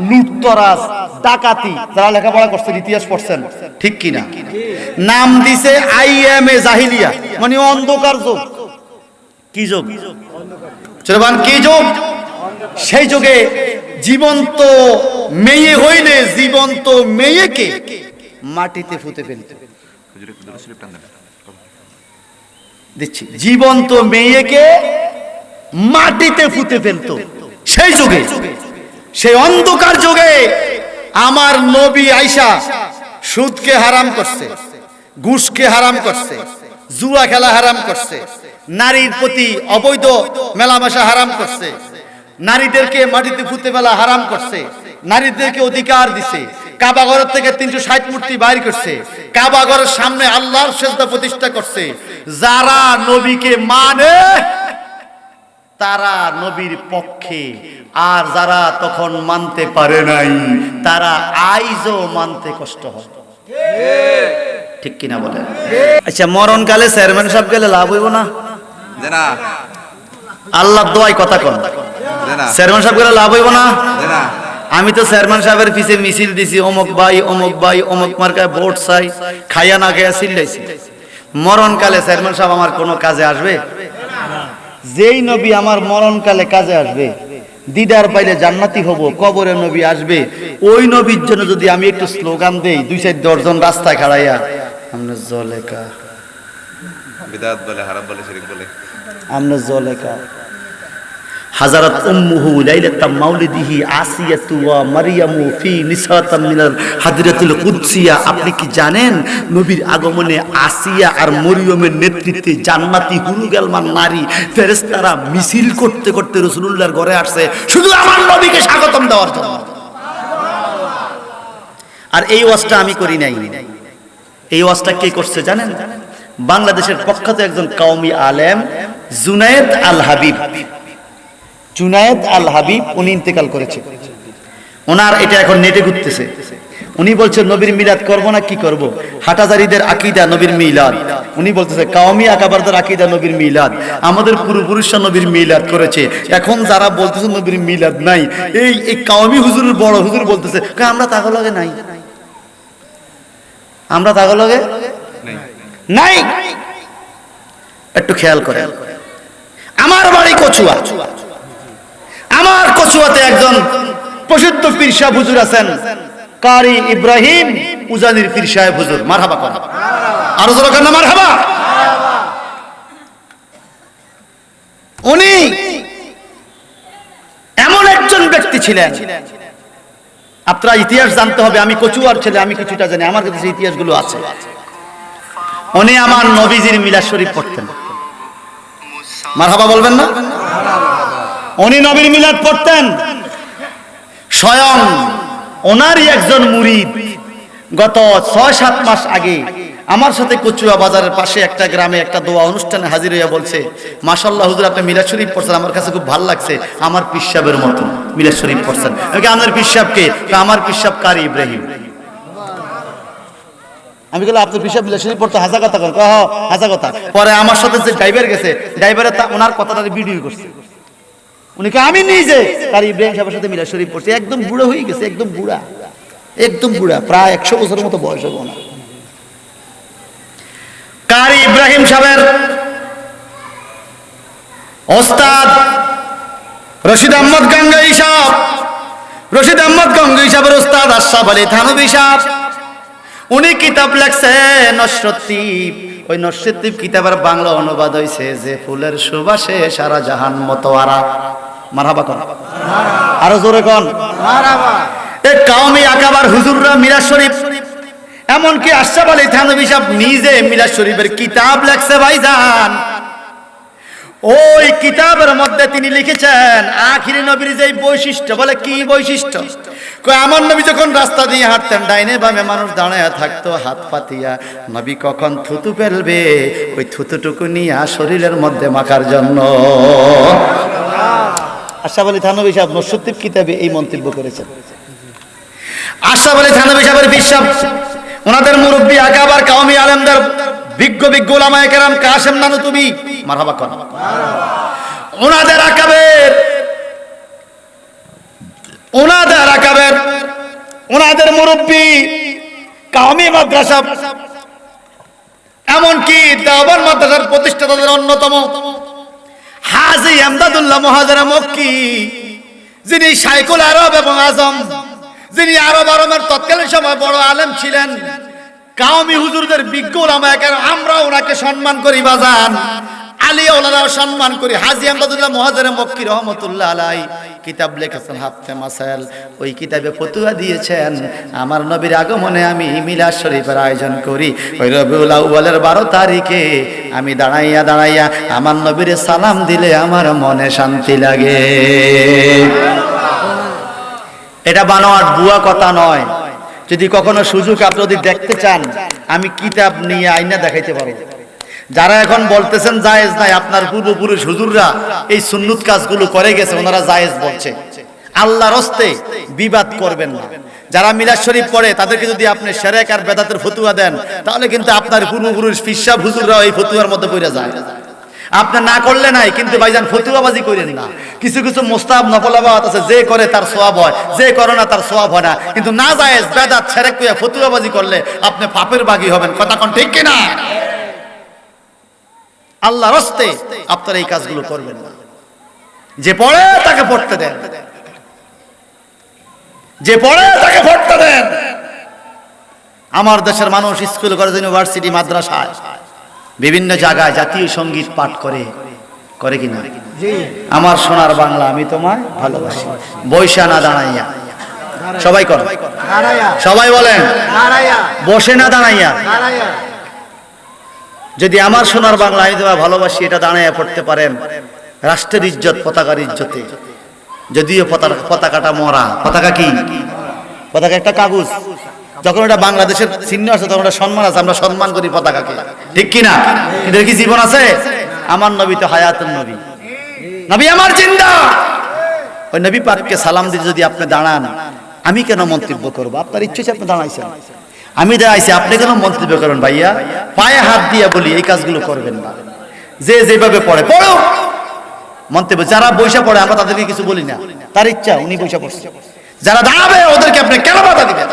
লুটতরাজ, ডাকাতি, যারা লেখাপড়া করছেন, ইতিহাস পড়ছেন, ঠিক কিনা, নাম দিছে আইএমএ জাহিলিয়া, মানে অন্ধকার যুগ। কি যুগ? চলবান কি যুগ? সেই যুগে জীবন্ত মেয়ে হইলে জীবন্ত মেয়েকে মাটিতে পুঁতে ফেলত। দিচ্ছি, জীবন্ত মেয়েকে মাটিতে পুঁতে ফেলত সেই যুগে। সেই অন্ধকার যুগে আমার নবী আয়েশা সুদকে হারাম করছে, ঘুষকে হারাম করছে, জুয়া খেলা হারাম করছে, নারীর প্রতি অবৈধ মেলামেশা হারাম করছে, নারীদেরকে মাটিতে পুঁতে ফেলা হারাম করছে, নারীদেরকে অধিকার দিছে, কাবা ঘর থেকে 360 মূর্তি বাইর করছে, কাবা ঘরের সামনে আল্লাহর সিজদা প্রতিষ্ঠা করছে। যারা নবীকে মানে তারা নবীর পক্ষে, আর যারা তখন মানতে পারে নাই তারা আইজও মানতে কষ্ট হয়। ঠিক কিনা বলেন? আচ্ছা, মরণকালে চেয়ারম্যান সাহেব গেলে লাভ হইব না? আল্লাহ দোয়াই কথা কন, চেয়ারম্যান সাহেব গেলে লাভ হইব না? আমি তো চেয়ারম্যান সাহেবের পিছে মিছিল দিছি, অমুক ভাই অমুক ভাই অমুক মার্কায় ভোট চাই, খাইয়া না খাইয়া চিল্লাইছি। মরণকালে চেয়ারম্যান সাহেব আমার কোনো কাজে আসবে? যেই নবী আমার মরণকালে কাজে আসবে, দিদার পাইলে জান্নাতি হব, কবরে নবী আসবে, ওই নবীর জন্য যদি আমি একটু স্লোগান দেই, 2-4 জন রাস্তায় খাড়াইয়া, আমরা জলেকা বিদাত বলে, হারাম বলে, শিরক বলে, আমরা জলেকা হাজারাত উম্মুহু লাইলাতাম মাউলিদিহি আসিয়াতু ওয়া মারইয়ামু ফি নিসাতাম মিনাল হাদরাতুল কুদসিয়া। আপনি কি জানেন নবীর আগমনে আসিয়া আর মরিয়মের নেতৃত্বে জান্নাতি হুরুগালমান নারী ফেরেশতারা মিছিল করতে করতে রাসূলুল্লাহর ঘরে আসছে শুধু আমার নবীকে স্বাগতম দেওয়ার জন্য। আর এই ওয়াজটা আমি করি নাই, এই ওয়াজটা কে করছে জানেন? বাংলাদেশের প্রখ্যাত একজন কওমি আলেম জুনায়েদ আল হাবিব। জুনায়েদ আল হাবিব উনি ইন্তেকাল করেছে, ওনার এটা এখন নেটে ঘুরতেছে। উনি বলছেন নবীর মিলাদ করব না কি করব, হাটাজারিদের আকীদা নবীর মিলাদ। উনি বলতেছে কওমি আকাবারদের আকীদা নবীর মিলাদ, আমাদের পূর্বপুরুষরা নবীর মিলাদ করেছে। এখন যারা বলতেছে নবীর মিলাদ নাই, এই কওমি হুজুরের বড় হুজুর বলতেছে আমরা তাগলগে নাই, আমরা তাগলগে নাই। একটু খেয়াল করেন, আমার বাড়ি কচুয়া, আমার কচুয়াতে একজন প্রসিদ্ধ পীর সাহেব হুজুর আছেন, কারি ইব্রাহিম উজানির পীর সাহেব হুজুর। মারহাবা করেন, আরো জোরে করেন মারহাবা। উনি এমন একজন ব্যক্তি ছিলেন, আপনারা ইতিহাস জানতে হবে। আমি কচুয়ার ছেলে, আমি কিছুটা জানি, আমার কাছে ইতিহাসগুলো আছে। উনি আমার নবীজির মিলাদ শরীফ পড়তেন। মারহাবা বলবেন না? উনি নবীর মিলাদ পড়তেন। স্বয়ং ওনারই একজন মুরিদ গত 6-7 মাস আগে আমার সাথে কচুয়া বাজারের পাশে একটা গ্রামে একটা দোয়া অনুষ্ঠানে হাজির হইয়া বলছে, মাশাআল্লাহ হুজুর আপনি মিলাদ শরীফ পড়ছেন, আমার কাছে খুব ভালো লাগছে, আমার পীর সাহেবের মতো মিলাদ শরীফ পড়ছেন। আমাদের পীর সাহেবকে? আমার পীর সাহেব কারি ইব্রাহিম। আমি বললাম আপনার পীর সাহেব মিলাদ শরীফ পড়তে হাসা কথা কর, হাসা কথা। পরে আমার সাথে যে ড্রাইভার গেছে, ড্রাইভারে ওনার কথাটা ভিডিও করছে। উনিকে আমি নিজে কারি ইব্রাহিম সাহেবের সাথে মিলাদ শরীফ পড়ছি, একদম বুড়ো হয়ে গেছে, একদম বুড়া, একদম বুড়া, প্রায় 100 বছরের মতো বয়স হবে ওনার। কারি ইব্রাহিম সাহেবের ওস্তাদ রশিদ আহমদ গঙ্গাই সাহেব, রশিদ আহমদ গঙ্গাই সাহেবের ওস্তাদ আশরাফ আলী থানভী সাহেব, উনি কিতাব লেখছে নসরদ্বীপ। ওই নসরদ্বীপ কিতাবের বাংলা অনুবাদ হইছে যে ফুলের সুবাসে সারা জাহান মতোয়ারা। মারহাবা কোন, আরো জোরে কোন মারহাবা। এই কাউমি আকাবার হুজুররা মিরাজ শরীফ, এমনকি আশরাফ আলী থানভী সাহেব নিজে মিরাজ শরীফের কিতাব লেখছে ভাইজান। ওই কিতাবের মধ্যে তিনি লিখেছেন আখিরি নবীর যে বৈশিষ্ট্য, বলে কি বৈশিষ্ট্য? কই আমার নবী যখন রাস্তা দিয়ে হাঁটতেন ডাইনে বামে মানুষ দাঁড়ায় থাকতো হাত পাতিয়া, নবী কখন থুতু ফেলবে ওই থুতুটুকু নিয়ে শরীরের মধ্যে মাখার জন্য। আশরাফ আলী থানভী সাহেব নসরদ্বীপ কিতাবে এই মন্তব্য করেছেন। আশরাফ আলী থানভী সাহেবের বিশ্বাস, ওনাদের মুরব্বী আকাবার কাওমি আলেমদের বিজ্ঞ বিজ্ঞ উলামায়ে কেরাম কাসেম নানুতুবি, মারহাবা কোন, ওনাদের আকাবের ওনাদের মুরব্বী কাওমি মাদ্রাসা, এমনকি দেওবন্দ মাদ্রাসার প্রতিষ্ঠাতাদের অন্যতম হাজী এমদাদুল্লাহ মুহাজিরে মক্কি, যিনি শাইখুল আরব এবং আজম, যিনি আরবের তৎকালীন সময় বড় আলেম ছিলেন, কাওমি হুজুরদের বিজ্ঞ উলামায়ে কেরাম, আমরা ওনাকে সম্মান করি বাজান, আলিয়া ওলারাও সম্মান করি। হাজী এমদাদুল্লাহ মুহাজিরে মক্কি রহমাতুল্লাহ আলাইহি কিতাব লিখেছেন হাফতে মাসাইল। ওই কিতাবে ফতোয়া দিয়েছেন আমার নবীর আগমনে আমি মিলাদ শরীফের আয়োজন করি। ওই রবিউল আউয়ালের 12 তারিখে আমি দাঁড়াইয়া আমার নবীর সালাম দিলে আমার মনে শান্তি লাগে। এটা বানোয়াট বুয়া কথা নয়। যদি কখনো সুযোগ আপনি যদি দেখতে চান, আমি কিতাব নিয়ে আইনা দেখাইতে পারবো। যারা এখন বলতেছেন জায়েজ নাই, আপনার পূর্বপুরুষ হুজুররা এই সুন্নত কাজগুলো করে গেছে, ওনারা জায়েজ বলছে। আল্লাহর হস্তে বিবাদ করবেন না। যারা মিলাদ শরীফ পড়ে তাদেরকে যদি আপনি শিরক আর বেদাতের ফতোয়া দেন, তাহলে কিন্তু আপনার পূর্বপুরুষ ফিসাব হুজুররা এই ফতোয়ার মধ্যে পড়ে যায়। আপনি না করলে নাই, কিন্তু ভাইজান ফতোয়াবাজি করেন না। কিছু কিছু মুস্তাহাব নফলাবাত আছে, যে করে তার সওয়াব হয়, যে করে না তার সওয়াব হয় না। কিন্তু না জায়েজ বেদাত শিরক কইয়া ফতোয়াবাজি করলে আপনি পাপের ভাগী হবেন। কথা কোন ঠিক কিনা? আল্লাহর হস্তে আপনারা এই কাজগুলো করবেন না। যে পড়ে তাকে পড়তে দেন, যে পড়ে তাকে পড়তে দেন। আমার দেশের মানুষ স্কুল, কলেজ, ইউনিভার্সিটি, মাদ্রাসায় বিভিন্ন জায়গায় জাতীয় সঙ্গীত পাঠ করে কিনা? আমার সোনার বাংলা আমি তোমায় ভালোবাসি, বৈশা না দাঁড়াইয়া। সবাই করে, সবাই বলেন বসে না দাঁড়াইয়া। যদি আমার সোনার বাংলা আমি তোমায় ভালোবাসি এটা দাঁড়াইয়া পড়তে পারেন, রাষ্ট্রের ইজ্জত পতাকার ইজ্জতে। যদিও পতাকাটা মরা, পতাকা কি? পতাকা একটা কাগজ। যখন এটা বাংলাদেশের চিহ্ন আছে তখন এটা সম্মান আছে, আমরা সম্মান করি পতাকাকে, ঠিক কিনা? কিন্তু কি জীবন আছে? আমার নবী তো হায়াতুন নবী, নবী আমার জিন্দা। ওই নবী পাককে সালাম দিয়ে যদি আপনি দাঁড়ান, আমি কেন মন্তব্য করবো? আপনার ইচ্ছে আপনি দাঁড়াইছেন, আমি দাঁড়াইছি, আপনি কেন মন্তব্য করেন? ভাইয়া পায়ে হাত দিয়ে বলি এই কাজগুলো করবেন না। যে যেভাবে পড়ে পড়ো, মন্তব্য। যারা বৈশা পড়ে আমরা তাদেরকে কিছু বলি না, তার ইচ্ছা, উনি বৈশা পড়ছে। যারা দাঁড়াবে ওদেরকে আপনি কেন বাধা দিবেন?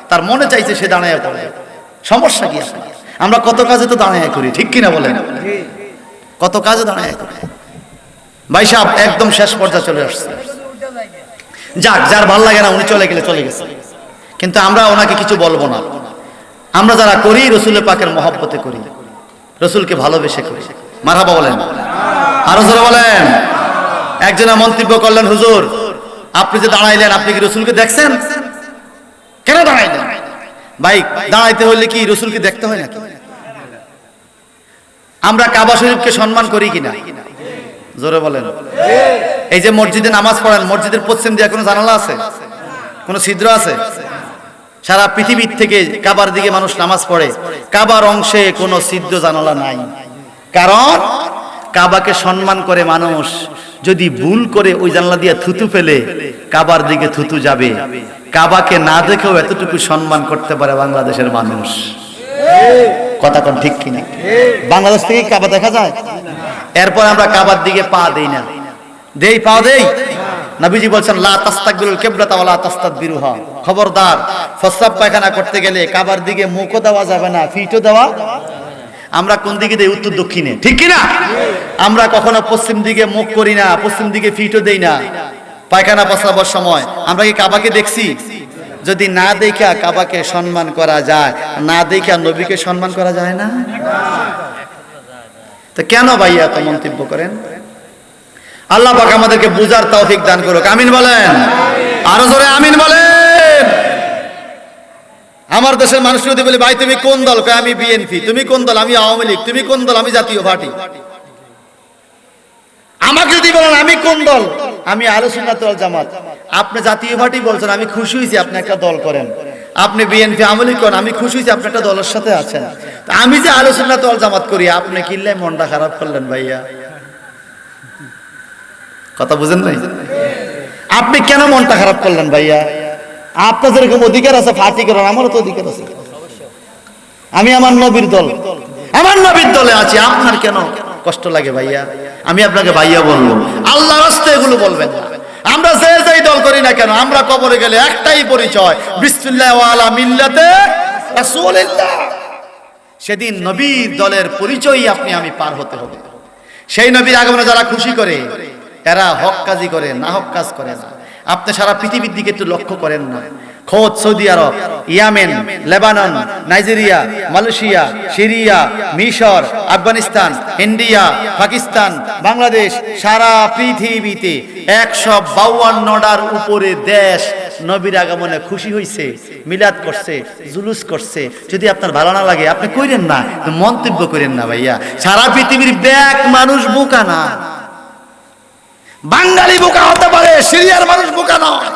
তার মনে চাইছে সে দাঁড়ায় পড়ে, সমস্যা কি? আমরা কত কাজে তো দাঁড়ায় করি, ঠিক কিনা বলেন? কত কাজে দাঁড়ায় করি। ভাই সাহেব একদম শেষ পর্যায়ে চলে আসছে। যাক, যার ভাল লাগে না উনি চলে গেলে চলে গেছে, কিন্তু আমরা ওনাকে কিছু বলবো না। আমরা যারা করি রসুলের পাকের মহব্বতে করি, রসুলকে ভালোবেসে করি। মারহাবা বলেন, আরো জোরে বলেন। একজনের মন্তব্য করলেন, হুজুর আপনি যে দাঁড়াইলেন, আপনি কি রসুলকে দেখছেন? কেন দাঁড়াইলেন? ভাই দাঁড়াইতে হইলে কি রসুলকে দেখতে হয় নাকি? আমরা কাবা শরীফকে সম্মান করি কিনা? জোরে বলেন। এই যে মসজিদে নামাজ পড়েন, মসজিদের পশ্চিম দিয়ে কোনো জানালা আছে? কোনো ছিদ্র আছে? সারা পৃথিবীর থেকে কাবার দিকে মানুষ নামাজ পড়ে, কাবার অংশে কোনো ছিদ্র জানালা নাই। কারণ কাবাকে সম্মান করে মানুষ। যদি ভুল করে ওই জানালা দিয়ে থুতু ফেলে কাবার দিকে থুতু যাবে। কাবাকে না দেখেও এতটুকু সম্মান করতে পারে বাংলাদেশের মানুষ। কথা কোন ঠিক কিনা? বাংলাদেশ থেকে কাবা দেখা যায়, এরপর আমরা কাবার দিকে পা দেই না। দেই, পা দেই? নবীজি বলছেন লা তাস্তাকবিলুল কিবলাতা ওয়া লা তাস্তাদবিরুহা। খবরদার, প্রস্রাব পায়খানা করতে গেলে কাবার দিকে মুখও দেওয়া যাবে না, ফিটও দেওয়া। আমরা কোন দিকে দেই? উত্তর দক্ষিণে, ঠিক কিনা? আমরা কখনো পশ্চিম দিকে মুখ করি না, পশ্চিম দিকে ফিটও দেই না। পায়খানা প্রস্রাবের সময় আমরা কি কাবাকে দেখছি? যদি না দেখা কাবাকে সম্মান করা যায়, না দেখা নবীকে সম্মান করা যায় না? তো কেন ভাইয়া এত মন্তব্য করেন? আল্লাহ পাক আমাদেরকে বুঝার তৌফিক দান করুক, আমিন বলেন। আরো জোরে আমিন বলেন। আমার দেশের মানুষ যদি বলে ভাই তুমি কোন দল, কয় আমি বিএনপি। তুমি কোন দল? আমি আওয়ামী লীগ। তুমি কোন দল? আমি জাতীয় পার্টি। আমাকে যদি বলেন আমি কোন দল, আমি আহলে সুন্নাত ওয়াল জামাত। আপনি জাতীয় পার্টি বলছেন, আমি খুশি হয়েছি আপনি একটা দল করেন। আপনি বিএনপি আওয়ামী লীগ করেন, আমি খুশি হয়েছি আপনি একটা দলের সাথে আছেন। আমি যে আহলে সুন্নাত ওয়াল জামাত করি, আপনি কিনলে মনটা খারাপ করলেন ভাইয়া। কথা বুঝেন নাই? আপনি কেন মনটা খারাপ করলেন ভাইয়া? আপনার যেরকম অধিকার আছে পার্টি করার, আমারও তো অধিকার আছে। আমি আমার নবীর দল, আমার নবীর দলে আছি, আপনার কেন কষ্ট লাগে ভাইয়া? আমি আপনাকে ভাইয়া বলবো, আল্লাহর রাস্তে এগুলো বলবেন না। আমরা যে যেই দল করি না কেন, আমরা কবরে গেলে একটাই পরিচয়, বিসমিল্লাহ ওয়া আলা মিল্লাতে রাসূলিল্লাহ। সেদিন নবীর দলের পরিচয়ই আপনি আমি পার হতে হবে। সেই নবীর আগমনে যারা খুশি করে, এরা হক কাজই করে, না হক কাজ করে না। আপনি সারা পৃথিবীর দিকে একটু লক্ষ্য করেন না। খোদ Saudi Arabia, Yemen, Lebanon, Nigeria, Malaysia, Syria, মিশর, আফগানিস্তান, ইন্ডিয়া, পাকিস্তান, বাংলাদেশ, সারা পৃথিবীতে 152টার উপরে দেশ নবীর আগমনে খুশি হয়েছে, মিলাদ করছে, জুলুস করছে। যদি আপনার ভালো না লাগে আপনি কইরেন না, মন্তব্য করেন না ভাইয়া। সারা পৃথিবীর ব্যাক মানুষ বোকা না। বাঙালি বোকা হতে পারে, সিরিয়ার মানুষ বোকা নয়,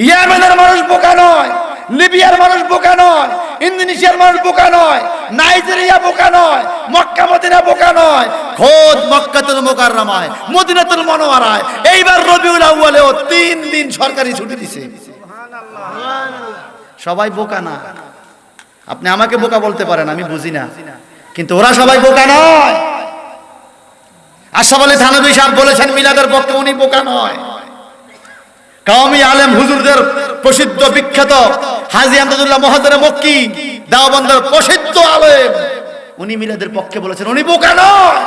ইয়েমেনের মানুষ বোকা নয়, লিবিয়ার মানুষ বোকা নয়, ইন্দোনেশিয়ার মানুষ বোকা নয়, নাইজেরিয়া বোকা নয়, মক্কা মদিনা বোকা নয়, খোদ মক্কাতুল মুকাররমায়, মদিনাতুল মুনাওয়ারায় এইবার রবিউল আউয়ালেও 3 দিন সরকারি ছুটি দিছে। সবাই বোকা না। আপনি আমাকে বোকা বলতে পারেন, আমি বুঝি না, কিন্তু ওরা সবাই বোকা নয়। আশরাফ আলী থানভী সাহেব বলেছেন মিলাদের পক্ষে, উনি বোকা নয়। কওমি আলেম হুজুরদের প্রসিদ্ধ বিখ্যাত হাজী আমদাদুল্লাহ মুহাজ্জির মক্কি দেওবন্দের প্রসিদ্ধ আলেম, উনি মিলাদের পক্ষে বলেছেন, উনি বোকা নয়,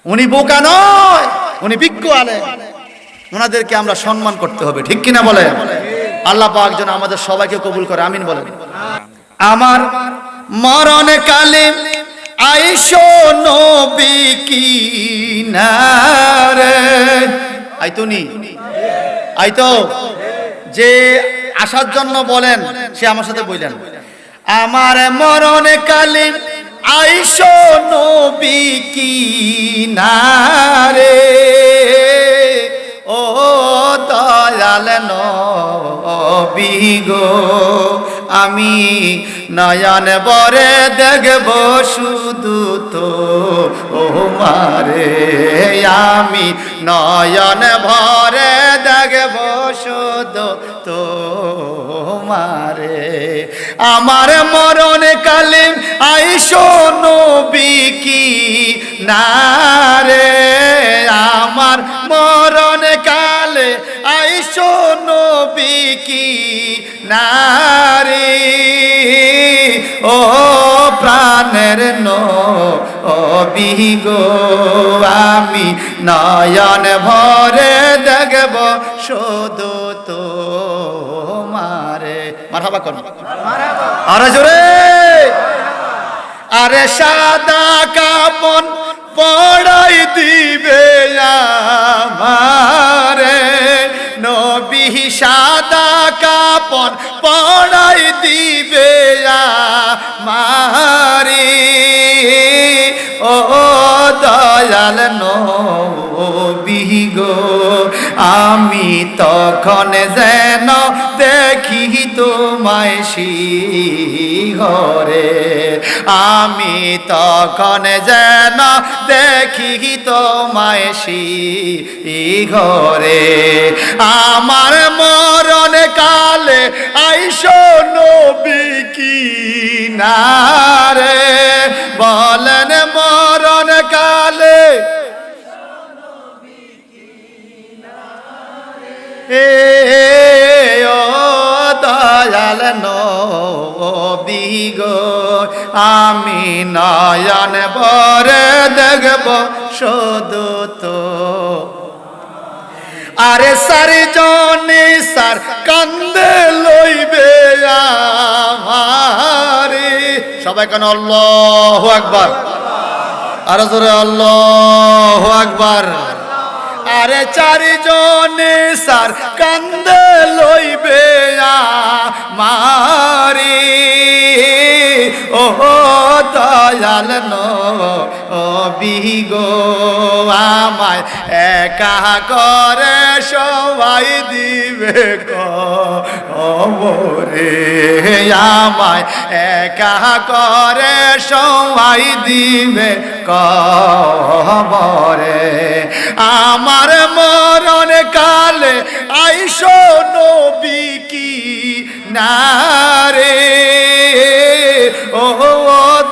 উনি বোকা নয়, উনি বিজ্ঞ আলেম। ওনাদেরকে আমরা সম্মান করতে হবে, ঠিক কিনা বলেন? আল্লাহ পাক যেন আমাদের সবাইকে কবুল করে, আমিন বলেন। আমার মরণ কালে আইসো নবী কিনারে, আইতুনি আইতো, যে আসার জন্য বলেন সে আমার সাথে বললেন, আমার মরণ কালে আইসো নবী কিনারে, ও দয়াল নবী গো, আমি নয়ন বরে দেখব শুধু তো ও মারে, আমি নয়ন ভরে দেখব শুধু তো মারে। আমার মরণ কালে আইসো নবী কিনারে, আমার মরণ কালে আইসো নবী কিনারে, ও প্রাণের নবী গো, আমি নয়ন ভরে দেখব শুধু তোমারে। মারহাবা করুন, আরে জোরে। আরে সাদা কাপন পড়াই দিবে আমারে নবী, সাদা কাপন পড়াই দিবে আমারে, ও দয়াল নবী গো, আমি তখন যেন দেখি তোমায় শিহরে, আমি তখন যেন দেখি তোমায় শিহরে। আমার মরণ কালে আইসো নবী কিনারে, বলেন মরণ কালে এ ও দয়াল নবী গো, আমি নয়ন ভরে দেখব শুধু তো। আরে চারিজনে সার কান্দে লইবে আমারে। সবাই কেন আল্লাহু আকবার, আরো জোরে আল্লাহু আকবার। আরে চারিজনে সার কান্দে লইবে আমারে। ও দয়াল নবী গো আমায় একা করে সবাই দিবে কবরে, আমায় একা করে সবাই দিবে কবরে। আমার মরণ কালে আইসো নবী কি নারে। ও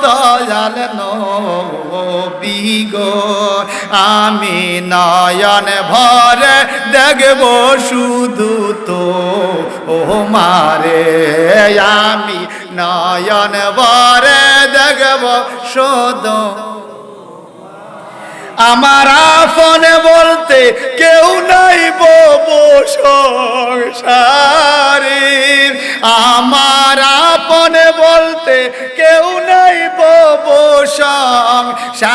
দয়াল নবী গো আমি নয়ন ভরে দেখব শুধু তো ও মারে। আমি নয়ন ভরে দেখব শুধু। আমার আপন বলতে কেউ নাই ববো সংসারে। আমার আপন বলতে কেউ নাই ববো সংসারে।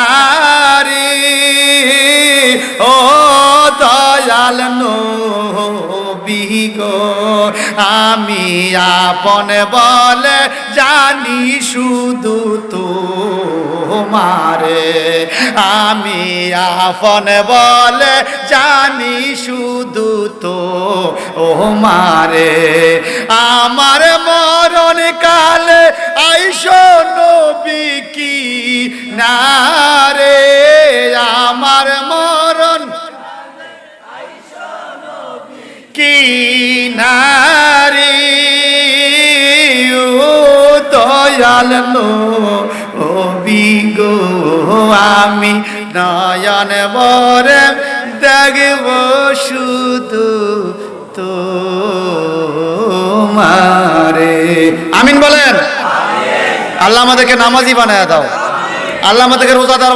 ও দয়াল নবী গো আমি আপন বলে জানি শুধু তোমারে। আমি আপন বলে জানি শুধু তো ও মারে। আমার মরণ কালে আইসো নবী কি নারে। আমার মরণ কি নারী। ও দয়াল নবী গো আমি নয়ন ভরে দেখব শুধু তোমারে। আমিন বলেন। আল্লাহ আমাদেরকে নামাজি বানায় দাও, আল্লাহ আমাদেরকে রোজাদার বানায়